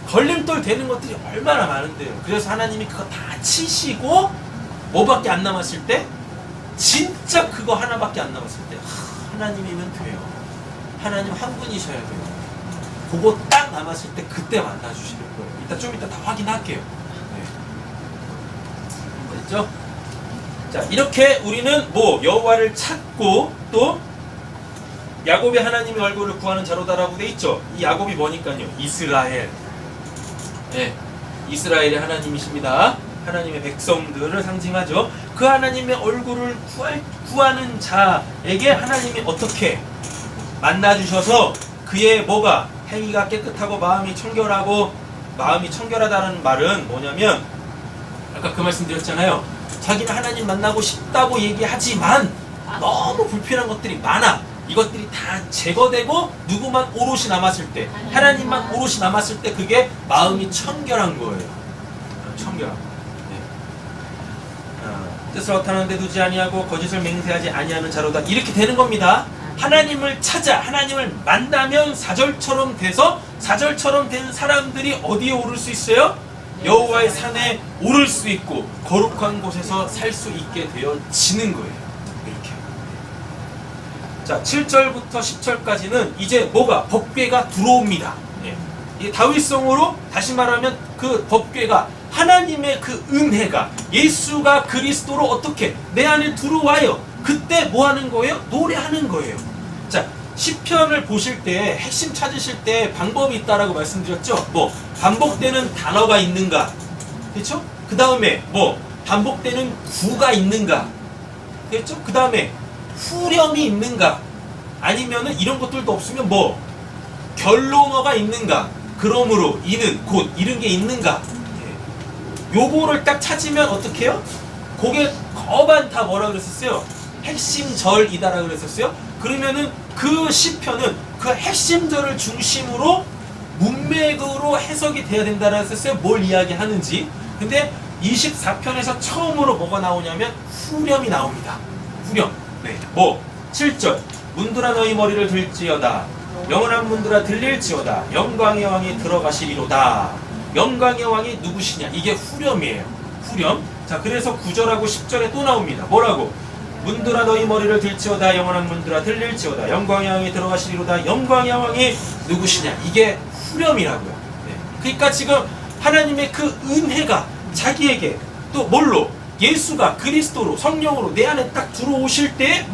걸림돌 되는 것들이 얼마나 많은데요. 그래서 하나님이 그거 다 치시고 뭐밖에 안 남았을 때 진짜 그거 하나밖에 안 남았을 때 하나님이면 돼요. 하나님 한 분이셔야 돼요. 그거 딱 남았을 때 그때 만나주시는 거예요. 좀 이따 다 확인할게요. 네. 됐죠? 자, 이렇게 우리는 여호와를 찾고 또 야곱이 하나님의 얼굴을 구하는 자로다라고 돼 있죠. 이 야곱이 뭐니까요? 이스라엘. 네, 이스라엘의 하나님이십니다. 하나님의 백성들을 상징하죠. 그 하나님의 얼굴을 구하는 자에게 하나님이 어떻게 만나주셔서 그의 행위가 깨끗하고 마음이 청결하다는 말은 뭐냐면 아까 그 말씀 드렸잖아요. 자기는 하나님 만나고 싶다고 얘기하지만 너무 불필요한 것들이 많아. 이것들이 다 제거되고 누구만 오롯이 남았을 때, 하나님만 오롯이 남았을 때 그게 마음이 청결한 거예요. 청결한 거. 뜻을 허탄한 데 두지 아니하고 거짓을 맹세하지 아니하는 자로다. 이렇게 되는 겁니다. 하나님을 찾아 하나님을 만나면 사절처럼 돼서 사절처럼 된 사람들이 어디에 오를 수 있어요? 여호와의 산에 오를 수 있고 거룩한 곳에서 살 수 있게 되어지는 거예요. 이렇게. 자, 7절부터 10절까지는 이제 법궤가 들어옵니다. 이 다윗성으로 다시 말하면 그 법궤가 하나님의 그 은혜가 예수가 그리스도로 어떻게 내 안에 들어와요. 그때 뭐 하는 거예요? 노래하는 거예요. 자, 시편을 보실 때 핵심 찾으실 때 방법이 있다라고 말씀드렸죠. 반복되는 단어가 있는가, 그렇죠? 그 다음에 반복되는 구가 있는가, 그렇죠? 그 다음에 후렴이 있는가, 아니면은 이런 것들도 없으면 결론어가 있는가, 그러므로 이는 곧 이런 게 있는가. 요거를 딱 찾으면 어떻게 해요? 그게 거반 다 뭐라 그랬었어요? 핵심절이다라고 그랬었어요. 그러면은 그 시편은 그 핵심절을 중심으로 문맥으로 해석이 돼야 된다라고 했었어요. 뭘 이야기하는지. 근데 24편에서 처음으로 뭐가 나오냐면 후렴이 나옵니다. 후렴. 네. 7절. 문들아 너희 머리를 들지어다. 영원한 문들아 들릴지어다. 영광의 왕이 들어가시리로다. 영광의 왕이 누구시냐? 이게 후렴이에요. 후렴. 자, 그래서 9절하고 10절에 또 나옵니다. 뭐라고? 문들아 너희 머리를 들지어다. 영원한 문들아 들릴지어다. 영광의 왕이 들어가시리로다. 영광의 왕이 누구시냐? 이게 후렴이라고요. 네. 그러니까 지금 하나님의 그 은혜가 자기에게 또 뭘로? 예수가 그리스도로 성령으로 내 안에 딱 들어오실 때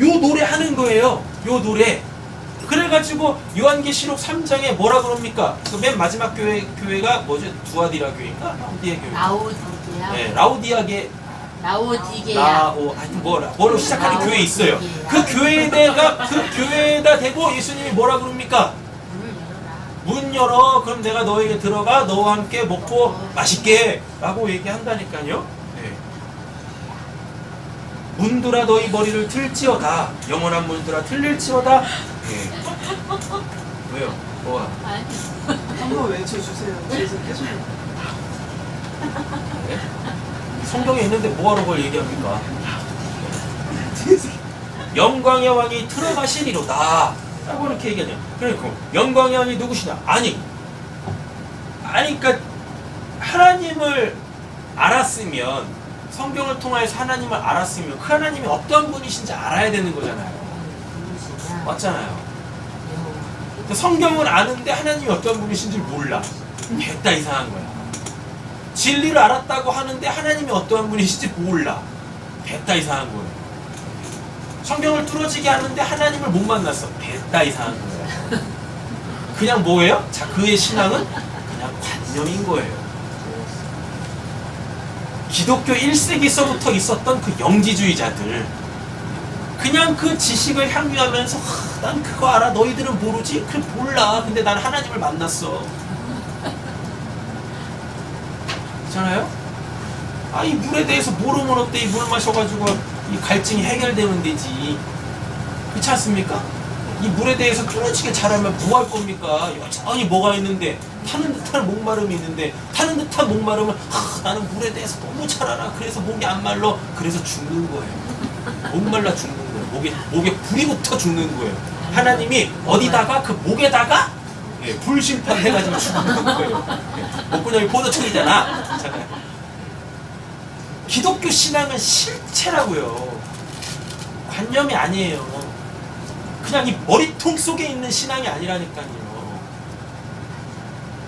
요 노래 하는 거예요. 요 노래. 그래가지고 요한계시록 3장에 뭐라 그럽니까? 그 맨 마지막 교회가 뭐죠? 두아디라 교회인가? 라우디아 교회. 라우디게야. 네, 라우디아게. 하여튼 뭐로 시작하는 교회 있어요. 그 교회에다 대고 예수님이 뭐라 그럽니까? 문 열어. 그럼 내가 너에게 들어가 너와 함께 먹고 맛있게 라고 얘기한다니까요. 문들아 너희 머리를 틀지어다. 영원한 문들아 틀릴지어다. 왜요? 뭐가? 한번 외쳐주세요. 그래서 계속. 네? 성경에 있는데 뭐하러 그걸 얘기합니까? 영광의 왕이 들어가시리로다 라고 이렇게 얘기하냐. 그러니까 영광의 왕이 누구시냐? 그러니까 하나님을 알았으면, 성경을 통해서 하나님을 알았으면 그 하나님이 어떤 분이신지 알아야 되는 거잖아요. 맞잖아요. 성경을 아는데 하나님이 어떤 분이신지 몰라. 됐다 이상한 거야. 진리를 알았다고 하는데 하나님이 어떠한 분이신지 몰라. 됐다 이상한 거예요. 성경을 뚫어지게 하는데 하나님을 못 만났어. 됐다 이상한 거예요. 그냥 뭐예요? 자, 그의 신앙은 그냥 관념인 거예요. 기독교 1세기서부터 있었던 그 영지주의자들, 그냥 그 지식을 향유하면서 난 그거 알아 너희들은 모르지? 그래 몰라 근데 난 하나님을 만났어 있잖아요? 아 이 물에 대해서 모르면 어때 이 물 마셔가지고 이 갈증이 해결되면 되지 그렇지 않습니까? 이 물에 대해서 뚫어지게 잘하면 뭐 할 겁니까? 여전히 뭐가 있는데 타는 듯한 목마름이 있는데 타는 듯한 목마름은 나는 물에 대해서 너무 잘 알아 그래서 목이 안 말라 그래서 죽는 거예요 목말라 죽는 거예요 목에 불이 붙어 죽는 거예요 하나님이 어디다가 그 목에다가 예, 불심판 해가지고 죽는 거예요 예, 목구멍이 포도청이잖아 기독교 신앙은 실체라고요 관념이 아니에요 그냥 이 머리통 속에 있는 신앙이 아니라니까요.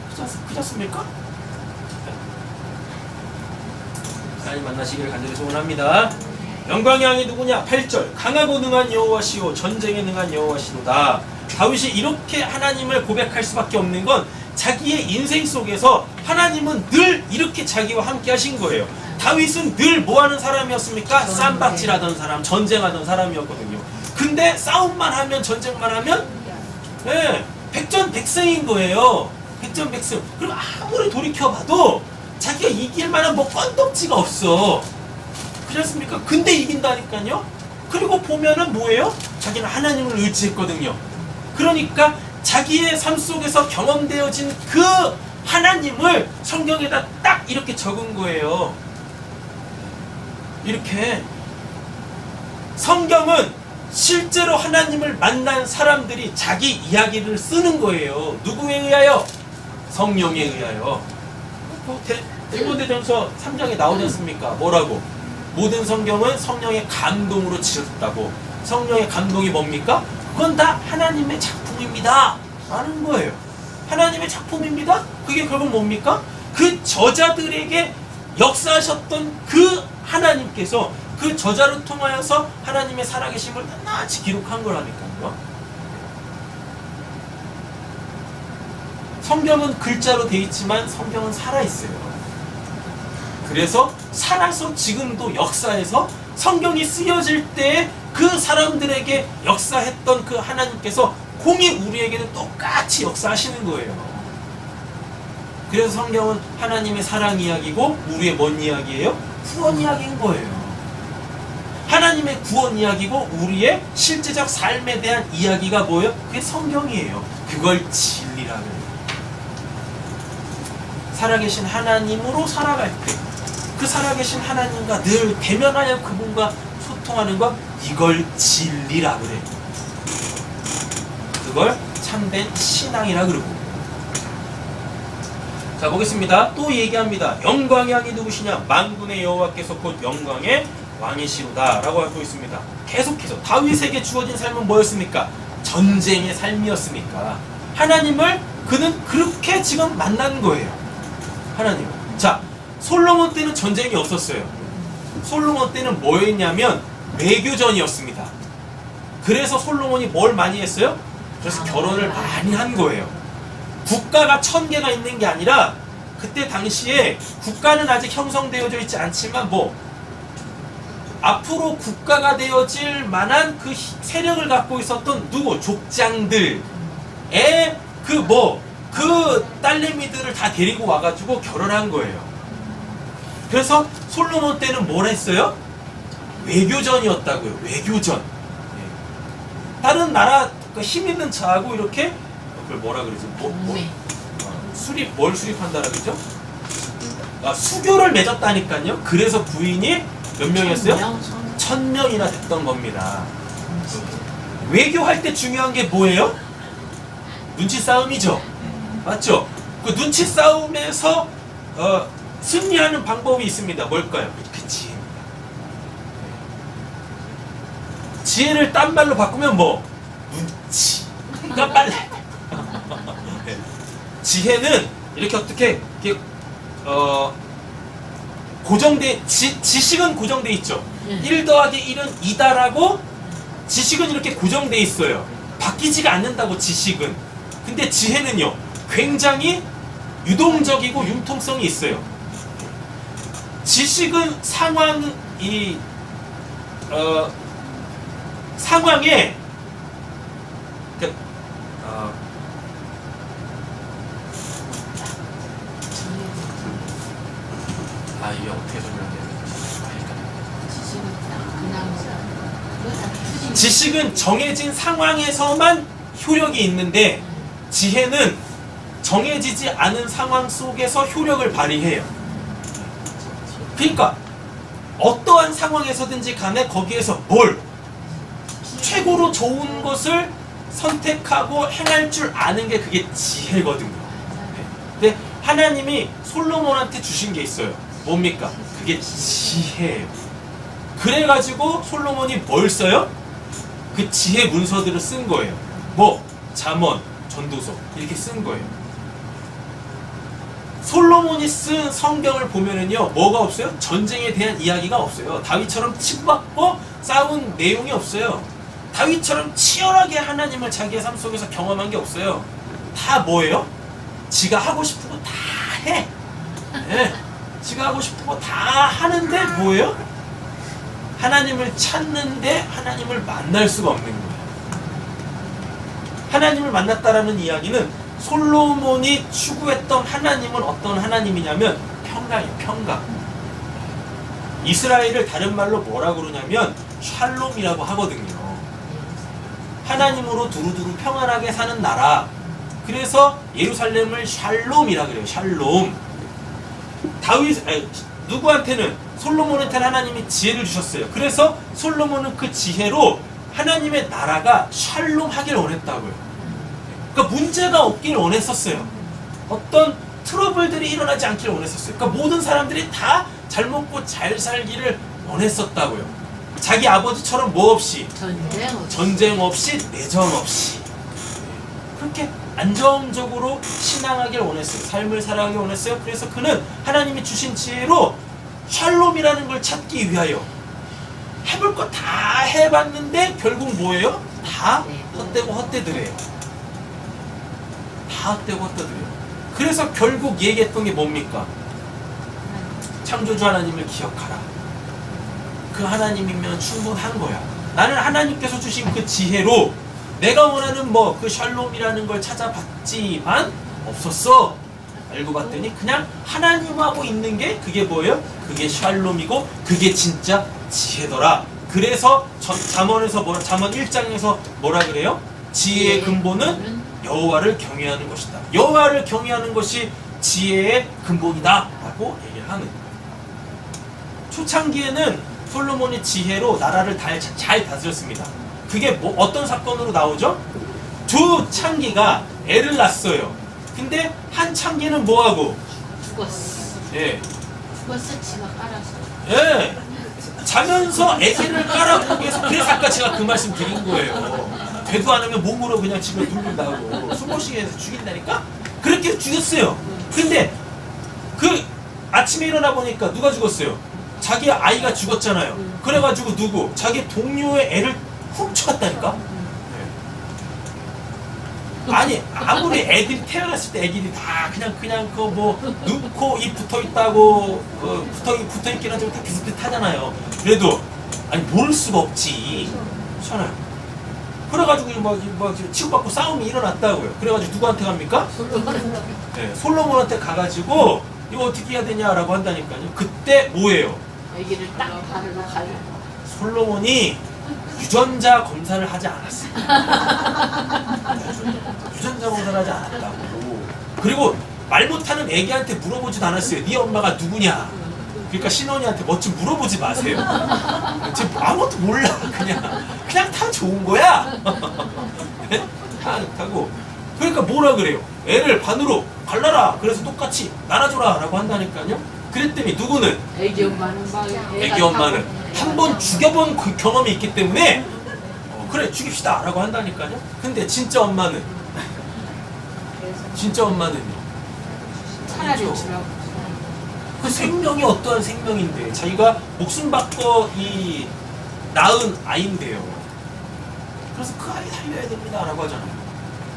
그렇지 않습니까? 하나님 만나시기를 간절히 소원합니다. 영광의 왕이 누구냐? 8절 강하고 능한 여호와시오 전쟁에 능한 여호와시로다. 다윗이 이렇게 하나님을 고백할 수밖에 없는 건 자기의 인생 속에서 하나님은 늘 이렇게 자기와 함께 하신 거예요. 다윗은 늘 뭐하는 사람이었습니까? 쌈박질하던 사람, 전쟁하던 사람이었거든요. 근데 싸움만 하면 전쟁만 하면 네, 백전백승인 거예요. 백전백승. 그럼 아무리 돌이켜봐도 자기가 이길 만한 뭐 건덕지가 없어. 그렇지 않습니까? 근데 이긴다니까요. 그리고 보면은 뭐예요? 자기는 하나님을 의지했거든요. 그러니까 자기의 삶 속에서 경험되어진 그 하나님을 성경에다 딱 이렇게 적은 거예요. 이렇게 성경은 실제로 하나님을 만난 사람들이 자기 이야기를 쓰는 거예요. 누구에 의하여? 성령에 의하여. 디모데전서 3장에 나오지 않습니까? 뭐라고? 모든 성경은 성령의 감동으로 지었다고. 성령의 감동이 뭡니까? 그건 다 하나님의 작품입니다 라는 거예요. 하나님의 작품입니다? 그게 결국 뭡니까? 그 저자들에게 역사하셨던 그 하나님께서 그 저자를 통하여서 하나님의 살아계심을 낱낱이 기록한 거라니까요. 성경은 글자로 돼 있지만 성경은 살아있어요. 그래서 살아서 지금도 역사에서 성경이 쓰여질 때 그 사람들에게 역사했던 그 하나님께서 공이 우리에게도 똑같이 역사하시는 거예요. 그래서 성경은 하나님의 사랑 이야기고 우리의 뭔 이야기예요? 구원 이야기인 거예요. 하나님의 구원 이야기고 우리의 실제적 삶에 대한 이야기가 뭐예요? 그게 성경이에요. 그걸 진리라고 해요. 살아계신 하나님으로 살아갈 때 그 살아계신 하나님과 늘 대면하여 그분과 소통하는 것 이걸 진리라고 그래요. 그걸 참된 신앙이라 그러고. 자 보겠습니다. 또 얘기합니다. 영광의 왕이 누구시냐? 만군의 여호와께서 곧 영광의 왕이시로다 라고 하고 있습니다. 계속해서 다윗에게 주어진 삶은 뭐였습니까? 전쟁의 삶이었으니까 하나님을 그는 그렇게 지금 만난 거예요. 하나님. 자 솔로몬 때는 전쟁이 없었어요. 솔로몬 때는 뭐였냐면 외교전이었습니다. 그래서 솔로몬이 뭘 많이 했어요? 그래서 결혼을 많이 한 거예요. 국가가 1000개가 있는 게 아니라 그때 당시에 국가는 아직 형성되어져 있지 않지만 뭐 앞으로 국가가 되어질 만한 그 세력을 갖고 있었던 누구? 족장들의 그 딸내미들을 다 데리고 와가지고 결혼한 거예요. 그래서 솔로몬 때는 뭘 했어요? 외교전이었다고요. 외교전. 다른 나라 힘 있는 자하고 이렇게 그걸 뭐라 그러지? 뭘 수립한다라 그러죠? 수교를 맺었다니까요. 그래서 부인이 몇 명이었어요? 1000명이나 됐던 겁니다. 외교할 때 중요한 게 뭐예요? 눈치 싸움이죠. 맞죠? 그 눈치 싸움에서 승리하는 방법이 있습니다. 뭘까요? 그 지혜입니다. 지혜를 딴 말로 바꾸면 뭐? 눈치가 빨래. 지혜는 이렇게 어떻게 고정돼 지식은 고정돼 있죠. 1 더하기 1은 2다라고 지식은 이렇게 고정돼 있어요. 바뀌지가 않는다고 지식은. 근데 지혜는요. 굉장히 유동적이고 융통성이 있어요. 지식은 상황이 상황에 이게 어떻게 설명해야 되지? 지식은 정해진 상황에서만 효력이 있는데 지혜는 정해지지 않은 상황 속에서 효력을 발휘해요. 그러니까 어떠한 상황에서든지 간에 거기에서 뭘 최고로 좋은 것을 선택하고 행할 줄 아는 게 그게 지혜거든요. 근데 하나님이 솔로몬한테 주신 게 있어요. 뭡니까? 그게 지혜예요. 그래가지고 솔로몬이 뭘 써요? 그 지혜 문서들을 쓴 거예요. 뭐 잠언, 전도서 이렇게 쓴 거예요. 솔로몬이 쓴 성경을 보면은요, 뭐가 없어요? 전쟁에 대한 이야기가 없어요. 다윗처럼 치고받고 싸운 내용이 없어요. 다윗처럼 치열하게 하나님을 자기의 삶 속에서 경험한 게 없어요. 다 뭐예요? 지가 하고 싶은 거 다 해. 네. 지가 하고 싶은 거 다 하는데 뭐예요? 하나님을 찾는데 하나님을 만날 수가 없는 거예요. 하나님을 만났다라는 이야기는 솔로몬이 추구했던 하나님은 어떤 하나님이냐면 평강이에요. 평강. 이스라엘을 다른 말로 뭐라고 그러냐면 샬롬이라고 하거든요. 하나님으로 두루두루 평안하게 사는 나라. 그래서 예루살렘을 샬롬이라 그래요. 샬롬. 누구한테는 솔로몬한테는 하나님이 지혜를 주셨어요. 그래서 솔로몬은 그 지혜로 하나님의 나라가 샬롬하길 원했다고요. 그러니까 문제가 없길 원했었어요. 어떤 트러블들이 일어나지 않길 원했었어요. 그러니까 모든 사람들이 다 잘 먹고 잘 살기를 원했었다고요. 자기 아버지처럼 뭐 없이? 전쟁 없이, 내전 없이. 그렇게 안정적으로 신앙하길 원했어요. 삶을 살아가길 원했어요. 그래서 그는 하나님이 주신 지혜로 샬롬이라는 걸 찾기 위하여 해볼 거 다 해봤는데 결국 뭐예요? 다 헛되고 헛되더래요. 다 헛되고 헛되더래요. 그래서 결국 얘기했던 게 뭡니까? 창조주 하나님을 기억하라. 그 하나님이면 충분한 거야. 나는 하나님께서 주신 그 지혜로 내가 원하는 뭐 그 샬롬이라는 걸 찾아봤지만 없었어. 알고 봤더니 그냥 하나님하고 있는 게 그게 뭐예요? 그게 샬롬이고 그게 진짜 지혜더라. 그래서 잠언에서 잠언 1장에서 뭐라 그래요? 지혜의 근본은 여호와를 경외하는 것이다. 여호와를 경외하는 것이 지혜의 근본이다 라고 얘기를 하는 거예요. 초창기에는 솔로몬이 지혜로 나라를 잘 다스렸습니다. 그게 뭐 어떤 사건으로 나오죠? 두 창기가 애를 낳았어요. 근데 한 창기는 뭐하고? 죽었어. 예. 죽었어. 지가 깔아서. 예. 자면서 아기를 깔아보기 위해서. 그래서 아까 제가 그 말씀 드린 거예요. 되도 않으면 몸으로 그냥 집에 들고 나고 숨모시게 해서 죽인다니까? 그렇게 죽였어요. 근데 그 아침에 일어나 보니까 누가 죽었어요? 자기 아이가 죽었잖아요. 그래가지고 누구? 자기 동료의 애를 훔쳐갔다니까? 아니 아무리 애들이 태어났을 때 애들이 다 그냥 그 뭐 눈, 코, 입 붙어있다고 붙어있기는 좀 다 비슷비슷하잖아요. 그래도 아니 모를 수가 없지. 그렇잖아요. 그래가지고 막 치고받고 싸움이 일어났다고요. 그래가지고 누구한테 갑니까? 네, 솔로몬한테 가가지고 이거 어떻게 해야 되냐라고 한다니까요. 그때 뭐예요? 애기를 딱 바르고 갈라. 솔로몬이 유전자 검사를 하지 않았어요. 유전자 검사를 하지 않았다고. 그리고 말 못하는 애기한테 물어보지도 않았어요. 네 엄마가 누구냐. 그러니까 신혼이한테 뭐 좀 물어보지 마세요. 지금 아무것도 몰라. 그냥 다 좋은 거야. 네? 다 하고. 그러니까 뭐라 그래요? 애를 반으로 갈라라. 그래서 똑같이 나눠줘라 라고 한다니까요. 그랬더니 누구는? 애기 엄마는 막 애기 엄마는 한 번 죽여본 그 경험이 있기 때문에 그래 죽입시다 라고 한다니까요. 근데 진짜 엄마는요? 차라리 아니죠. 주라고. 그 생명이 어떠한 생명인데 자기가 목숨 바꿔 낳은 아이인데요. 그래서 그 아이 살려야 됩니다 라고 하잖아요.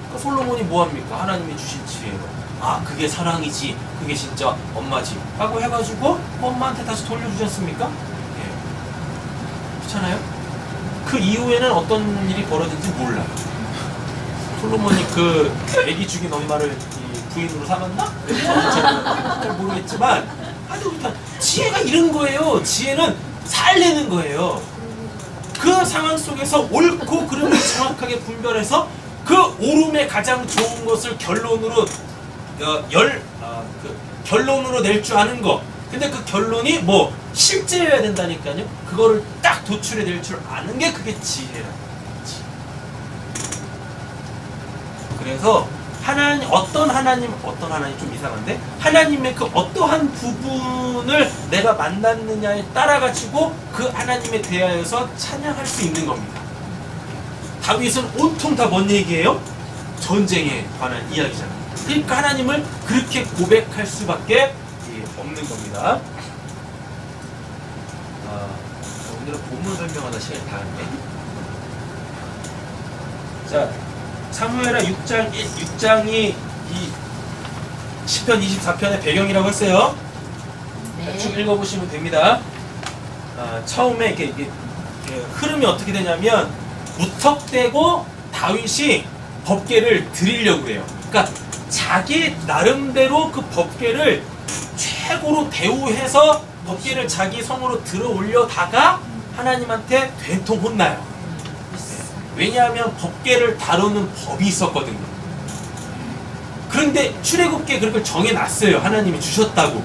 그러니까 솔로몬이 뭐합니까? 하나님이 주신 지혜로 아 그게 사랑이지 그게 진짜 엄마지 라고 해가지고 엄마한테 다시 돌려주지 않습니까? 예. 그렇잖아요? 그 이후에는 어떤 일이 벌어진지 몰라요. 솔로몬이 그 애기 죽인 엄마를 이 부인으로 삼았나? 저는 잘 모르겠지만 아주 지혜가 이런 거예요. 지혜는 살리는 거예요. 그 상황 속에서 옳고 그름을 정확하게 분별해서 그 옳음에 가장 좋은 것을 결론으로 결론으로 낼 줄 아는 거. 근데 그 결론이 뭐 실제여야 된다니까요. 그거를 딱 도출해 낼 줄 아는 게 그게 지혜라는 거지. 그래서 어떤 하나님 좀 이상한데, 하나님의 그 어떠한 부분을 내가 만났느냐에 따라 가지고 그 하나님에 대하여서 찬양할 수 있는 겁니다. 다윗은 온통 다 뭔 얘기예요? 전쟁에 관한 이야기잖아요. 그러니까 하나님을 그렇게 고백할 수밖에 없는 겁니다. 오늘은 본문 설명하다 시간이 다 갔네. 자, 사무엘하 6장이 이 시편 24편의 배경이라고 했어요. 네. 쭉 읽어보시면 됩니다. 처음에 이렇게 흐름이 어떻게 되냐면, 무턱대고 다윗이 법궤를 드리려고 해요. 그러니까 자기 나름대로 그 법궤를 최고로 대우해서 법궤를 자기 성으로 들어 올려다가 하나님한테 된통 혼나요. 왜냐하면 법궤를 다루는 법이 있었거든요. 그런데 출애굽기에 그렇게 정해놨어요. 하나님이 주셨다고.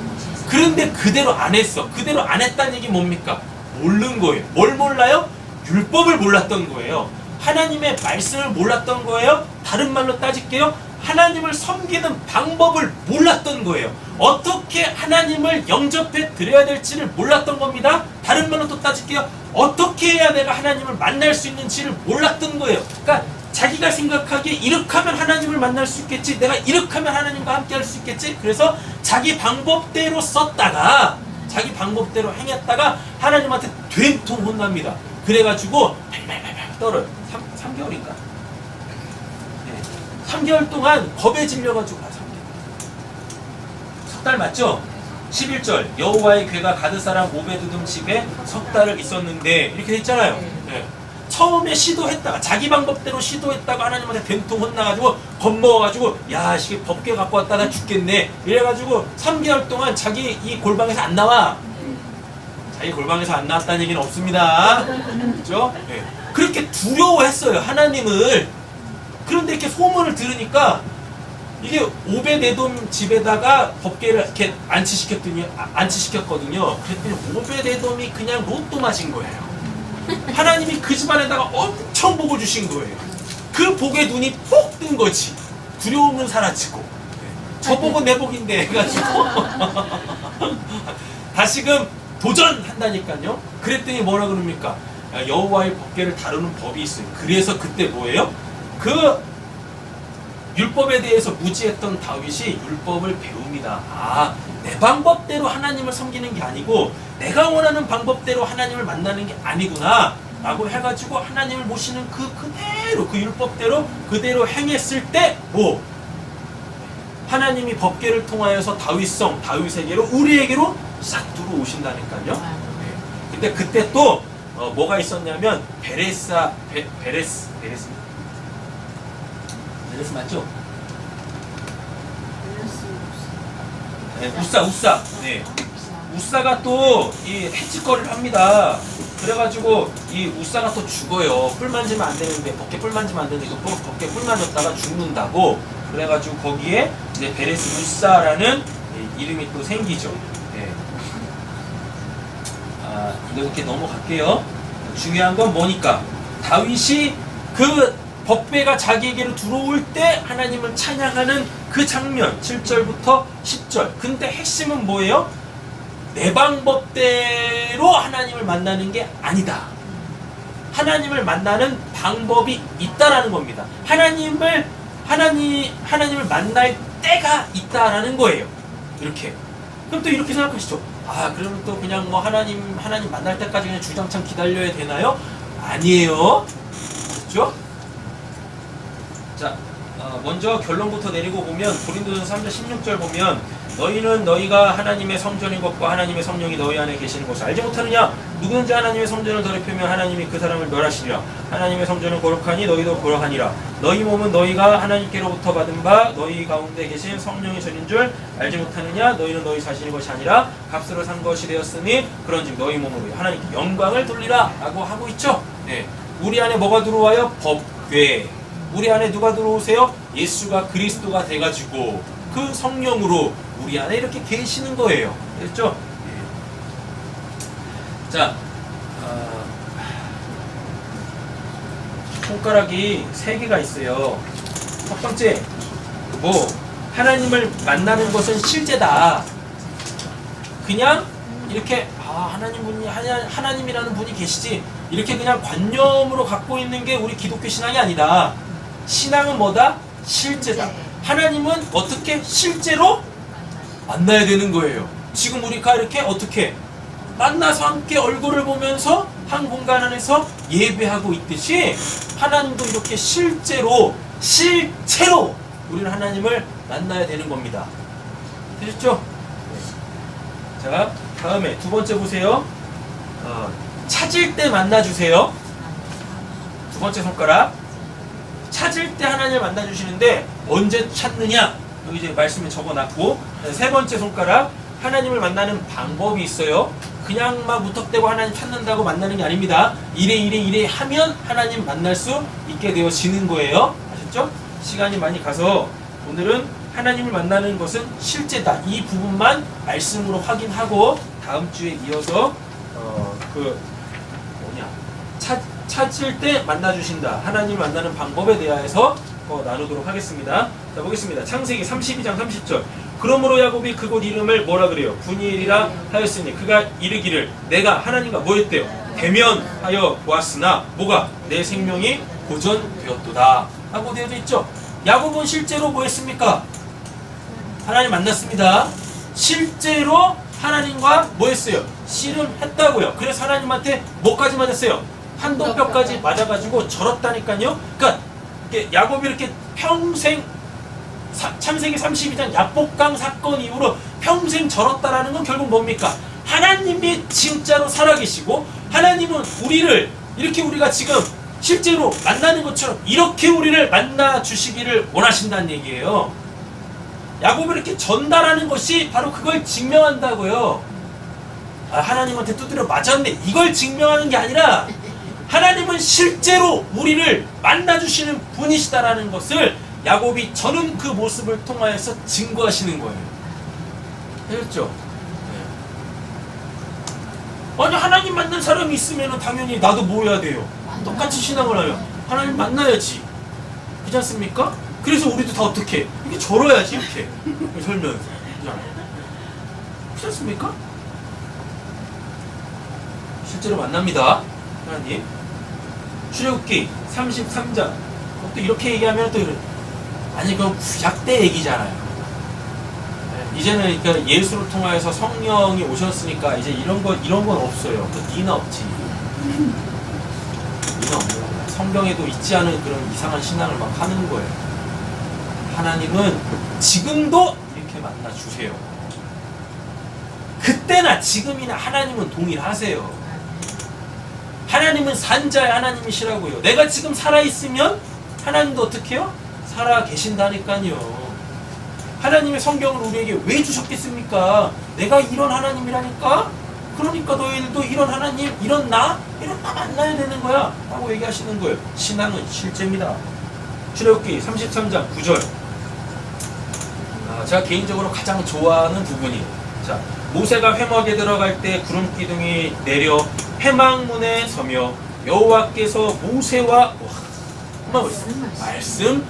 그런데 그대로 안 했어. 그대로 안 했다는 얘기 뭡니까? 모르는 거예요. 뭘 몰라요? 율법을 몰랐던 거예요. 하나님의 말씀을 몰랐던 거예요. 다른 말로 따질게요. 하나님을 섬기는 방법을 몰랐던 거예요. 어떻게 하나님을 영접해 드려야 될지를 몰랐던 겁니다. 다른 말로 또 따질게요. 어떻게 해야 내가 하나님을 만날 수 있는지를 몰랐던 거예요. 그러니까 자기가 생각하기에 이렇게 하면 하나님을 만날 수 있겠지, 내가 이렇게 하면 하나님과 함께 할 수 있겠지. 그래서 자기 방법대로 썼다가, 자기 방법대로 행했다가 하나님한테 된통 혼납니다. 그래가지고 발발발발 떨어요. 3개월인가? 3개월 동안 겁에 질려가지고 3개월. 석 달 맞죠? 11절 여호와의 괴가 가드 사람 오베드돔 집에 석 달을 있었는데 이렇게 돼 있잖아요. 네. 처음에 시도했다가 자기 방법대로 시도했다가 하나님한테 된통 혼나가지고 겁먹어가지고 야 씨 법궤 갖고 왔다 나 죽겠네 이래가지고 3개월 동안 자기 이 골방에서 안 나와. 자기 골방에서 안 나왔다는 얘기는 없습니다. 그렇죠? 네. 그렇게 두려워했어요 하나님을. 그런데 이렇게 소문을 들으니까 이게 오베데돔 집에다가 법궤를 이렇게 안치시켰거든요. 그랬더니 오베데돔이 그냥 로또 맞은 거예요. 하나님이 그 집안에다가 엄청 복을 주신 거예요. 그 복에 눈이 뽁 뜬 거지. 두려움은 사라지고. 저 복은 내 복인데 해가지고 다시금 도전한다니까요. 그랬더니 뭐라 그럽니까? 여호와의 법궤를 다루는 법이 있어요. 그래서 그때 뭐예요? 그 율법에 대해서 무지했던 다윗이 율법을 배웁니다. 아, 내 방법대로 하나님을 섬기는 게 아니고 내가 원하는 방법대로 하나님을 만나는 게 아니구나 라고 해가지고 하나님을 모시는 그대로 그 율법대로 그대로 행했을 때 뭐 하나님이 법궤를 통하여서 다윗에게로 우리에게로 싹 들어오신다니까요. 네. 근데 그때 또 뭐가 있었냐면 베레스 맞죠? 네, 우사. 네. 우사가 또 이 해치거리를 합니다. 그래가지고 이 우사가 또 죽어요. 뿔 만지면 안 되는데, 법궤 뿔 만지면 안 되는데, 그 법궤 뿔 만졌다가 죽는다고. 그래가지고 거기에 이제 베레스 우사라는 이름이 또 생기죠. 네. 이거 이렇게 넘어갈게요. 중요한 건 뭐니까? 다윗이 그 법궤가 자기에게로 들어올 때 하나님을 찬양하는 그 장면 7절부터 10절. 근데 핵심은 뭐예요? 내 방법대로 하나님을 만나는 게 아니다. 하나님을 만나는 방법이 있다라는 겁니다. 하나님을 만날 때가 있다라는 거예요. 이렇게. 그럼 또 이렇게 생각하시죠. 그러면 또 그냥 뭐 하나님 만날 때까지 그냥 주장창 기다려야 되나요? 아니에요. 그렇죠? 자, 먼저 결론부터 내리고 보면 고린도전서 3장 16절 보면 너희는 너희가 하나님의 성전인 것과 하나님의 성령이 너희 안에 계시는 것을 알지 못하느냐? 누구든지 하나님의 성전을 더럽히면 하나님이 그 사람을 멸하시리라. 하나님의 성전은 거룩하니 너희도 거룩하니라. 너희 몸은 너희가 하나님께로부터 받은 바 너희 가운데 계신 성령의 전인 줄 알지 못하느냐. 너희는 너희 자신의 것이 아니라 값으로 산 것이 되었으니 그런즉 너희 몸으로 하나님께 영광을 돌리라 라고 하고 있죠. 네. 우리 안에 뭐가 들어와요? 법궤. 우리 안에 누가 들어오세요? 예수가 그리스도가 돼가지고 그 성령으로 우리 안에 이렇게 계시는 거예요. 됐죠? 자, 손가락이 3개가 있어요. 첫 번째, 하나님을 만나는 것은 실제다. 그냥 이렇게 하나님이라는 분이 계시지 이렇게 그냥 관념으로 갖고 있는 게 우리 기독교 신앙이 아니다. 신앙은 뭐다? 실제다. 하나님은 어떻게 실제로 만나야 되는 거예요. 지금 우리가 이렇게 어떻게 만나서 함께 얼굴을 보면서 한 공간 안에서 예배하고 있듯이 하나님도 이렇게 실제로 우리는 하나님을 만나야 되는 겁니다. 되셨죠? 네. 자, 다음에 두 번째 보세요. 찾을 때 만나주세요. 두 번째 손가락. 찾을 때 하나님을 만나주시는데 언제 찾느냐? 여기 이제 말씀에 적어놨고, 세 번째 손가락. 하나님을 만나는 방법이 있어요. 그냥 막 무턱대고 하나님 찾는다고 만나는 게 아닙니다. 이래 하면 하나님 만날 수 있게 되어지는 거예요. 아셨죠? 시간이 많이 가서 오늘은 하나님을 만나는 것은 실제다. 이 부분만 말씀으로 확인하고 다음 주에 이어서 찾을 때 만나주신다. 하나님을 만나는 방법에 대하여서 나누도록 하겠습니다. 자, 보겠습니다. 창세기 32장 30절. 그러므로 야곱이 그곳 이름을 뭐라 그래요? 분이엘이라 하였으니 그가 이르기를 내가 하나님과 뭐 했대요? 대면하여 보았으나 뭐가? 내 생명이 보존되었도다 하고 되어져 있죠. 야곱은 실제로 뭐 했습니까? 하나님 만났습니다. 실제로 하나님과 뭐 했어요? 씨름했다고요. 그래서 하나님한테 뭐까지 맞았어요? 한도뼈까지 맞아가지고 절었다니까요. 그러니까 야곱이 이렇게 평생 창세기 32장 야복강 사건 이후로 평생 절었다라는 건 결국 뭡니까? 하나님이 진짜로 살아계시고 하나님은 우리를 이렇게 우리가 지금 실제로 만나는 것처럼 이렇게 우리를 만나 주시기를 원하신다는 얘기예요. 야곱이 이렇게 전달하는 것이 바로 그걸 증명한다고요. 하나님한테 두드려 맞았네. 이걸 증명하는 게 아니라 하나님은 실제로 우리를 만나주시는 분이시다라는 것을 야곱이 저는 그 모습을 통하여서 증거하시는 거예요. 알겠죠? 네. 아니 하나님 만난 사람이 있으면 당연히 나도 뭐 해야 돼요? 똑같이 신앙을 하면 하나님 만나야지. 그렇지 않습니까? 그래서 우리도 다 어떻게 이렇게 절어야지 이렇게 절면서. 그렇지 않습니까? 실제로 만납니다. 하나님. 출애굽기 33장. 또 이렇게 얘기하면 또 아니 그건 구약 때 얘기잖아요. 이제는 그러니까 예수를 통하여서 성령이 오셨으니까 이제 이런 건 없어요. 그 니나 없지. 니나 없는 거야. 성경에도 있지 않은 그런 이상한 신앙을 막 하는 거예요. 하나님은 지금도 이렇게 만나 주세요. 그때나 지금이나 하나님은 동일하세요. 하나님은 산자의 하나님이시라고요. 내가 지금 살아있으면 하나님도 어떻게 해요? 살아 계신다니까요. 하나님의 성경을 우리에게 왜 주셨겠습니까? 내가 이런 하나님이라니까? 그러니까 너희들도 이런 하나님, 이런 나 만나야 되는 거야 라고 얘기하시는 거예요. 신앙은 실제입니다. 출애굽기 33장 9절. 제가 개인적으로 가장 좋아하는 부분이 모세가 회막에 들어갈 때 구름 기둥이 내려 회막문에 서며 여호와께서 모세와 말씀하시니라.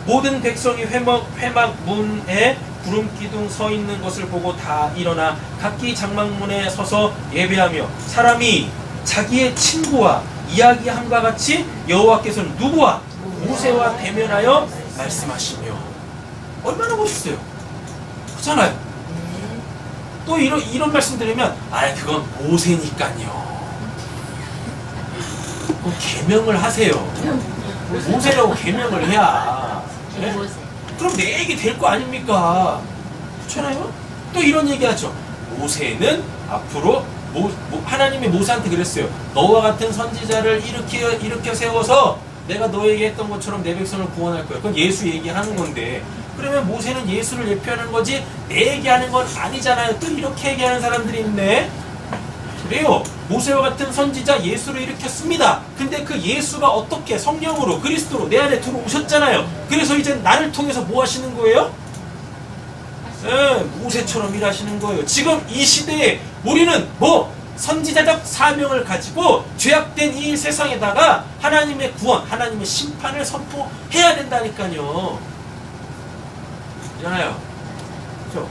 모든 백성이 회막문에 구름 기둥 서 있는 것을 보고 다 일어나 각기 장막문에 서서 예배하며 사람이 자기의 친구와 이야기함과 같이 여호와께서는 누구와? 모세와 대면하여 말씀하시며. 얼마나 멋있어요. 그렇잖아요. 또 이런 말씀 드리면 그건 모세니까요. 계명을 하세요. 모세라고 계명을 해야. 네? 그럼 내 얘기 될 거 아닙니까? 그렇잖아요. 또 이런 얘기 하죠. 모세는 앞으로 하나님이 모세한테 그랬어요. 너와 같은 선지자를 일으켜 세워서 내가 너에게 했던 것처럼 내 백성을 구원할 거야. 그건 예수 얘기하는 건데, 그러면 모세는 예수를 예표하는 거지 내 얘기하는 건 아니잖아요. 또 이렇게 얘기하는 사람들이 있네. 그래요. 모세와 같은 선지자 예수를 일으켰습니다. 근데 그 예수가 어떻게 성령으로 그리스도로 내 안에 들어오셨잖아요. 그래서 이제 나를 통해서 뭐 하시는 거예요? 모세처럼 일하시는 거예요. 지금 이 시대에 우리는 뭐 선지자적 사명을 가지고 죄악된 이 세상에다가 하나님의 구원, 하나님의 심판을 선포해야 된다니까요. 있잖아요. 그렇죠?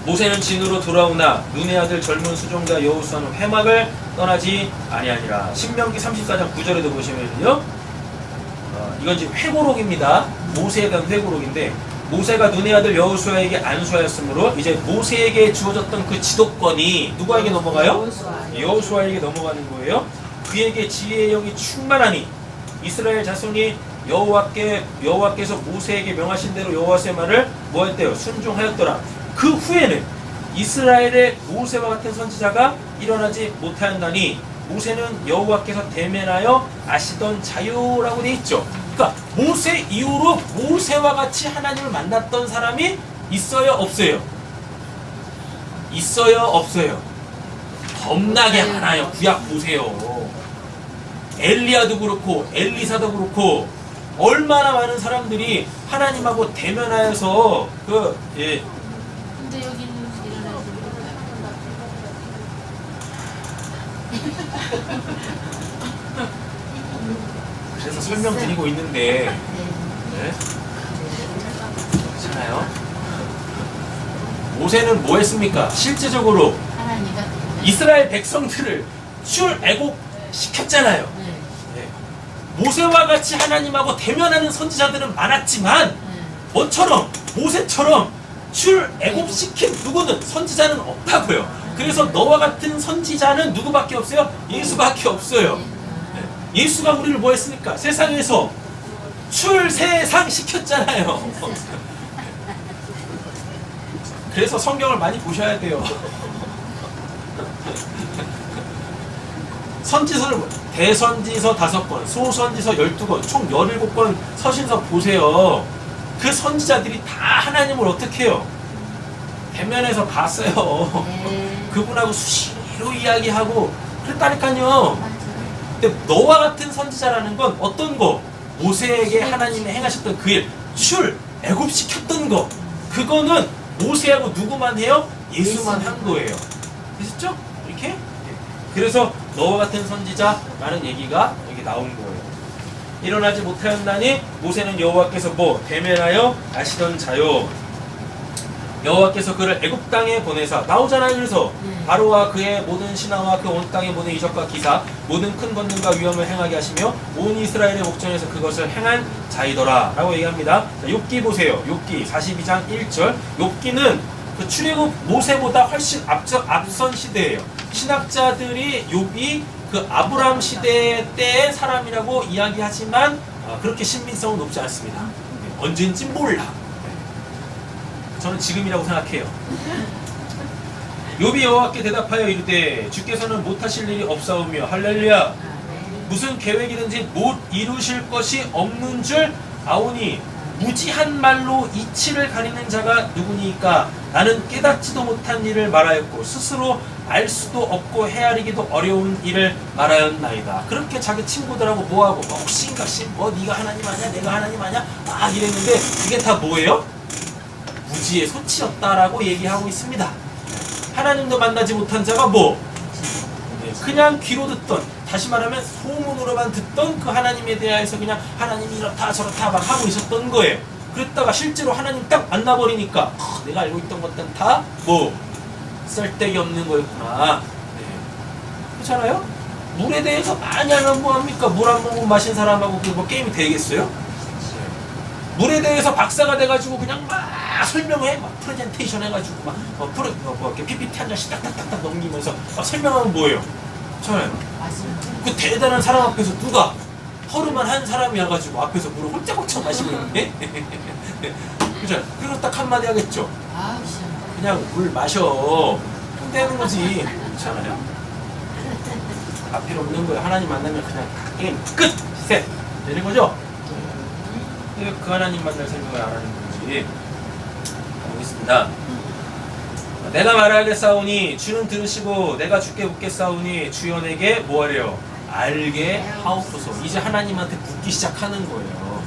모세는 진으로 돌아오나 눈의 아들 젊은 수종자 여호수아는 회막을 떠나지 아니하니라. 신명기 34장 9절에도 보시면요, 이건 지금 회고록입니다. 모세에 대한 회고록인데, 모세가 눈의 아들 여호수아에게 안수하였으므로 이제 모세에게 주어졌던 그 지도권이 누구에게 넘어가요? 여호수아에게 넘어가는 거예요. 그에게 지혜의 영이 충만하니 이스라엘 자손이 여호와께서 모세에게 명하신 대로 여호와의 말을 뭐 했대요? 순종하였더라. 그 후에는 이스라엘의 모세와 같은 선지자가 일어나지 못하였나니 모세는 여호와께서 대면하여 아시던 자유라고 돼 있죠. 그러니까 모세 이후로 모세와 같이 하나님을 만났던 사람이 있어요, 없어요? 있어요, 없어요? 겁나게 많아요. 구약 보세요. 엘리야도 그렇고 엘리사도 그렇고 얼마나 많은 사람들이 하나님하고 대면하여서 근데 여기는 일어나서 그래서 설명드리고 있는데, 네? 괜찮아요? 모세는 뭐 했습니까? 실제적으로 하나님과 이스라엘 백성들을 출애굽 시켰잖아요. 네. 모세와 같이 하나님하고 대면하는 선지자들은 많았지만 뭐처럼 모세처럼 출애굽 시킨 누구는 선지자는 없다고요. 그래서 너와 같은 선지자는 누구밖에 없어요? 예수밖에 없어요. 예수가 우리를 뭐 했습니까? 세상에서 출세상 시켰잖아요. 그래서 성경을 많이 보셔야 돼요. 선지서를 대선지서 5권, 소선지서 12권, 총 17권 서신서 보세요. 그 선지자들이 다 하나님을 어떻게 해요? 대면에서 봤어요. 그분하고 수시로 이야기하고 그랬다니까요. 근데 너와 같은 선지자라는 건 어떤 거? 모세에게 하나님이 행하셨던 그 일, 출애굽시켰던 거. 그거는 모세하고 누구만 해요? 예수만 한 거예요. 되셨죠? 이렇게? 그래서 너와 같은 선지자라는 얘기가 여기 나온 거예요. 일어나지 못하였나니 모세는 여호와께서 뭐 대면하여 아시던 자요. 여호와께서 그를 애굽 땅에 보내사 나오잖아요. 그래서 바로와 그의 모든 신하와 그 온 땅의 모든 이적과 기사 모든 큰 권능과 위엄을 행하게 하시며 온 이스라엘의 목전에서 그것을 행한 자이더라 라고 얘기합니다. 자, 욥기 보세요. 욥기 42장 1절. 욥기는 그 출애굽 모세보다 훨씬 앞선 시대예요. 신학자들이 욥이 그 아브람 시대 때의 사람이라고 이야기하지만 그렇게 신빙성은 높지 않습니다. 언제인지 몰라. 저는 지금이라고 생각해요. 욥이 여호와께 대답하여 이르되 주께서는 못하실 일이 없사오며 할렐루야 무슨 계획이든지 못 이루실 것이 없는 줄 아오니 무지한 말로 이치를 가리는 자가 누구니까 나는 깨닫지도 못한 일을 말하였고 스스로 알 수도 없고 헤아리기도 어려운 일을 말하였나이다. 그렇게 자기 친구들하고 뭐하고 혹신각신 뭐 네가 하나님 아니야 내가 하나님 아니야 막 이랬는데 이게 다 뭐예요? 무지의 소치였다라고 얘기하고 있습니다. 하나님도 만나지 못한 자가 뭐? 그냥 귀로 듣던, 다시 말하면 소문으로만 듣던 그 하나님에 대해서 그냥 하나님이 이렇다 저렇다 막 하고 있었던 거예요. 그랬다가 실제로 하나님 딱 만나버리니까 내가 알고 있던 것들은 다 뭐? 쓸데기 없는 거였구나. 네. 그렇잖아요? 물에 대해서 많이 알면 뭐합니까? 물 한 모금 마신 사람하고 뭐 게임이 되겠어요? 물에 대해서 박사가 돼가지고 그냥 막 설명해, 막 프레젠테이션 해가지고 막 이렇게 PPT 한 장씩 딱딱딱딱 넘기면서 막 설명하면 뭐예요? 저는 그 대단한 사람 앞에서 누가 허름한 한 사람이 와가지고 앞에서 물을 홀짝홀짝 마시고 있는데 그죠? 그리고 딱 한마디 하겠죠. 아우 시원해. 그냥 물 마셔. 그럼 되는 거지. 그렇잖아요. 앞필 없는 거예요. 하나님 만나면 그냥 게임 끝! 셋! 되는 거죠? 왜 그 하나님 만날 생각을 안 하는 건지 보겠습니다. 내가 말하겠사오니 주는 들으시고 내가 주께 묻겠사오니 주여 내게 뭐하래요? 알게 하옵소서. 이제 하나님한테 묻기 시작하는 거예요.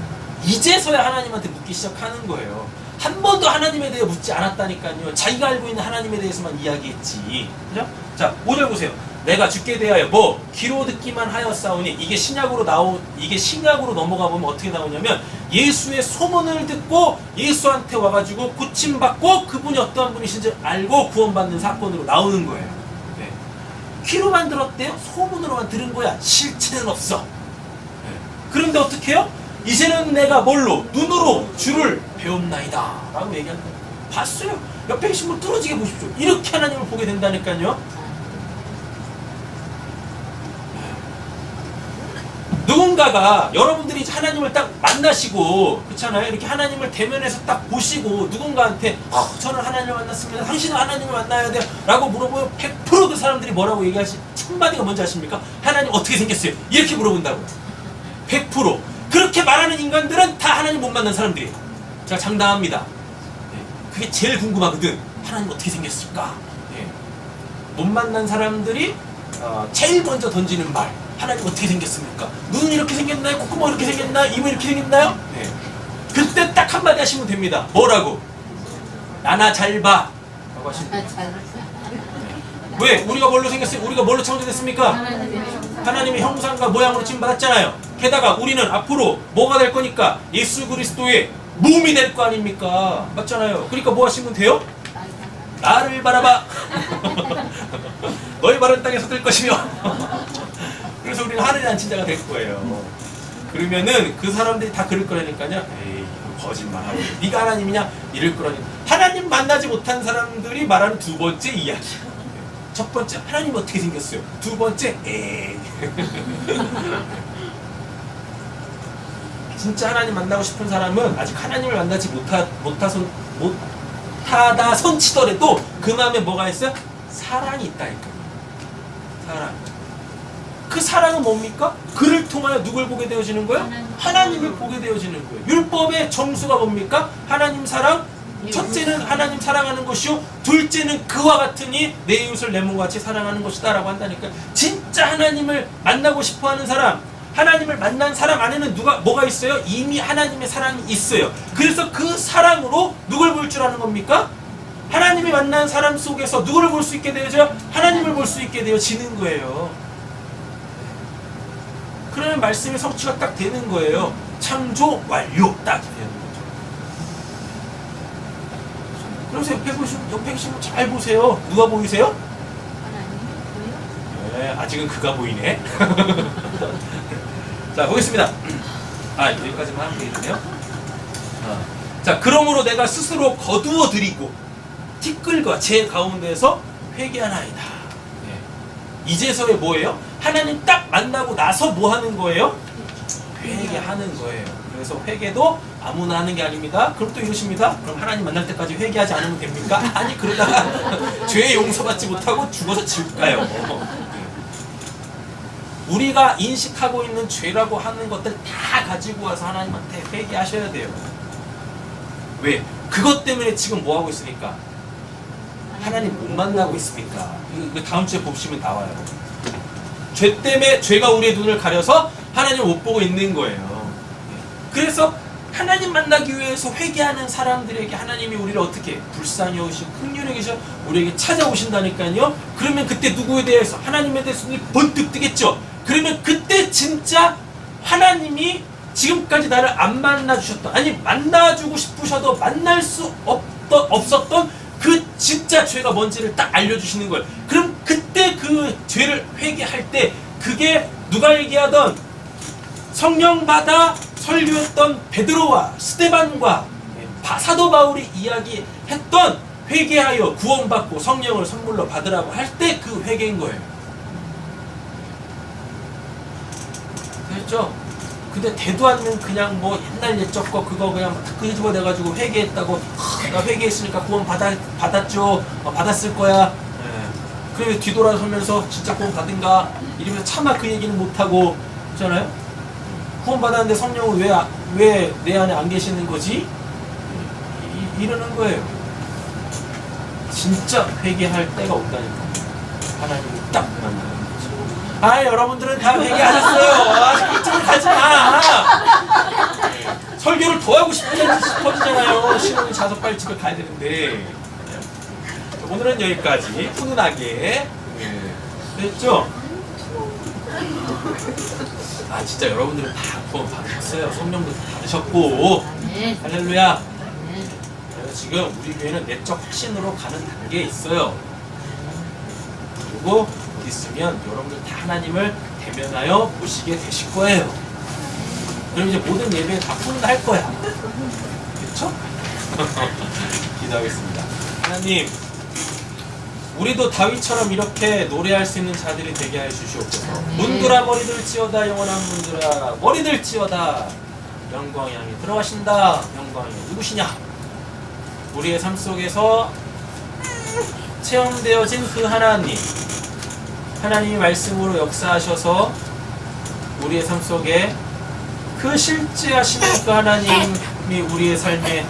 이제서야 하나님한테 묻기 시작하는 거예요. 한 번도 하나님에 대해 묻지 않았다니까요. 자기가 알고 있는 하나님에 대해서만 이야기했지. 그죠? 자, 5절 보세요. 내가 주께 대하여 뭐 귀로 듣기만 하였사오니 이게 신약으로 넘어가 보면 어떻게 나오냐면 예수의 소문을 듣고 예수한테 와가지고 고침받고 그분이 어떠한 분이신지 알고 구원받는 사건으로 나오는 거예요. 네. 귀로만 들었대요? 소문으로만 들은 거야. 실체는 없어. 네. 그런데 어떻게 해요? 이제는 내가 뭘로? 눈으로 주를 배웠나이다 라고 얘기한다. 봤어요. 옆에 계신 분 뚫어지게 보십시오. 이렇게 하나님을 보게 된다니까요. 누군가가 여러분들이 하나님을 딱 만나시고 그렇잖아요. 이렇게 하나님을 대면해서 딱 보시고 누군가한테 저는 하나님을 만났습니다. 당신은 하나님을 만나야 돼요 라고 물어보면 100% 그 사람들이 뭐라고 얘기하시? 첫 마디가 뭔지 아십니까? 하나님 어떻게 생겼어요? 이렇게 물어본다고요. 100%. 그렇게 말하는 인간들은 다 하나님 못 만난 사람들이에요. 제가 장담합니다. 네. 그게 제일 궁금하거든. 하나님 어떻게 생겼을까? 네. 못 만난 사람들이 제일 먼저 던지는 말. 하나님 어떻게 생겼습니까? 눈은 이렇게 생겼나요? 콧구멍 이렇게 생겼나요? 입은 이렇게 생겼나요? 네. 그때 딱 한마디 하시면 됩니다. 뭐라고? 나나 잘 봐. 라고 하시면 됩니다. 왜? 우리가 뭘로 생겼어요? 우리가 뭘로 창조됐습니까? 하나님의 형상과 모양으로 지금 받았잖아요. 게다가 우리는 앞으로 뭐가 될 거니까 예수 그리스도의 몸이 될 거 아닙니까? 맞잖아요. 그러니까 뭐 하시면 돼요? 나를 바라봐. 너의 발은 땅에 섰을 것이며. 그래서 우리는 하늘에 앉힌 자가 될 거예요. 그러면은 그 사람들이 다 그럴 거라니까요. 에이, 거짓말하고 네가 하나님이냐? 이럴 거라니까. 하나님 만나지 못한 사람들이 말하는 두 번째 이야기. 첫 번째, 하나님 어떻게 생겼어요? 두 번째, 에이. 진짜 하나님 만나고 싶은 사람은 아직 하나님을 만나지 못하다 손치더라도 그 마음에 뭐가 있어요? 사랑이 있다니까요. 사랑. 그 사랑은 뭡니까? 그를 통하여 누굴 보게 되어지는 거예요? 하나님을 보게 되어지는 거예요. 율법의 정수가 뭡니까? 하나님 사랑. 첫째는 하나님 사랑하는 것이요, 둘째는 그와 같으니 내 이웃을 내 몸과 같이 사랑하는 것이다 라고 한다니까. 진짜 하나님을 만나고 싶어하는 사람, 하나님을 만난 사람 안에는 뭐가 있어요? 이미 하나님의 사랑이 있어요. 그래서 그 사랑으로 누굴 볼 줄 아는 겁니까? 하나님이 만난 사람 속에서 누구를 볼 수 있게 되어져요? 하나님을 볼 수 있게 되어지는 거예요. 그러면 말씀의 성취가 딱 되는 거예요. 창조 완료 딱 되는 거죠. 그래서 옆에 계시면 잘 보세요. 누가 보이세요? 네, 아직은 그가 보이네. 자, 보겠습니다. 여기까지만 하면 되겠네요. 자, 그러므로 내가 스스로 거두어 드리고 티끌과 제 가운데서 회개하나이다. 네. 이제서야 뭐예요? 하나님 딱 만나고 나서 뭐 하는 거예요? 회개하는 거예요. 그래서 회개도 아무나 하는 게 아닙니다. 그럼 또 이러십니다. 그럼 하나님 만날 때까지 회개하지 않으면 됩니까? 아니, 그러다가 죄 용서받지 못하고 죽어서 지옥 가요. 우리가 인식하고 있는 죄라고 하는 것들 다 가지고 와서 하나님한테 회개하셔야 돼요. 왜? 그것 때문에 지금 뭐 하고 있으니까? 하나님 못 만나고 있으니까. 이거 다음 주에 보시면 나와요. 죄 때문에 죄가 우리의 눈을 가려서 하나님을 못 보고 있는 거예요. 그래서 하나님 만나기 위해서 회개하는 사람들에게 하나님이 우리를 어떻게 불쌍히 여기시고 긍휼히 계셔 우리에게 찾아오신다니까요. 그러면 그때 누구에 대해서? 하나님에 대해서 눈이 번뜩 뜨겠죠. 그러면 그때 진짜 하나님이 지금까지 나를 안 만나주셨던, 아니 만나주고 싶으셔도 만날 수 없었던 그 진짜 죄가 뭔지를 딱 알려주시는 거예요. 그럼 그때 그 죄를 회개할 때 그게 누가 얘기하던 성령 받아 설교했던 베드로와 스데반과 사도 바울이 이야기했던 회개하여 구원받고 성령을 선물로 받으라고 할 때 그 회개인 거예요. 됐죠? 근데 되도 않는 그냥 뭐 옛날 옛적 거 그거 그냥 끄집어 내가지고 회개했다고 나 회개했으니까 구원 받았죠. 받았을 거야. 예. 그리고 뒤돌아서면서 진짜 구원 받은가 이러면서 차마 그 얘기는 못하고 그렇잖아요. 구원 받았는데 성령은 왜 내 안에 안 계시는 거지? 이러는 거예요. 진짜 회개할 때가 없다니까. 하나님이 딱 만나는 거죠. 여러분들은 다 회개하셨어요. 그쪽으로 가지 마. 설교를 더 하고 싶어지잖아요. 신혼이 자석발집을 가야 되는데. 오늘은 여기까지 훈훈하게 됐죠? 진짜 여러분들은 다 구원 받으셨어요. 성령도 다 받으셨고. 네. 할렐루야. 네. 그래서 지금 우리 교회는 내적 확신으로 가는 단계에 있어요. 그리고 곧 있으면 여러분들 다 하나님을 대면하여 보시게 되실 거예요. 그럼 이제 모든 예배 다 훈훈할 거야. 그렇죠? 기도하겠습니다. 하나님, 우리도 다윗처럼 이렇게 노래할 수 있는 자들이 되게 해 주시옵소서. 문들아 머리들지어다 영원한 문들아 머리들지어다. 영광의 향이 들어가신다. 영광이 누구시냐? 우리의 삶 속에서 체험되어진 그 하나님, 하나님이 말씀으로 역사하셔서 우리의 삶 속에 그 실제하시는 그 하나님이 우리의 삶에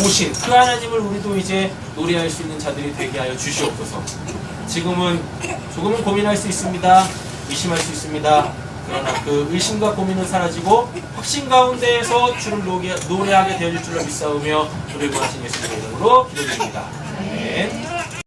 오신 그 하나님을 우리도 이제 노래할 수 있는 자들이 되게 하여 주시옵소서. 지금은 조금은 고민할 수 있습니다. 의심할 수 있습니다. 그러나 그 의심과 고민은 사라지고 확신 가운데에서 주를 노래하게 되어질 줄로 믿사오며 우리를 구하신 예수님의 이름으로 기도드립니다. 아멘.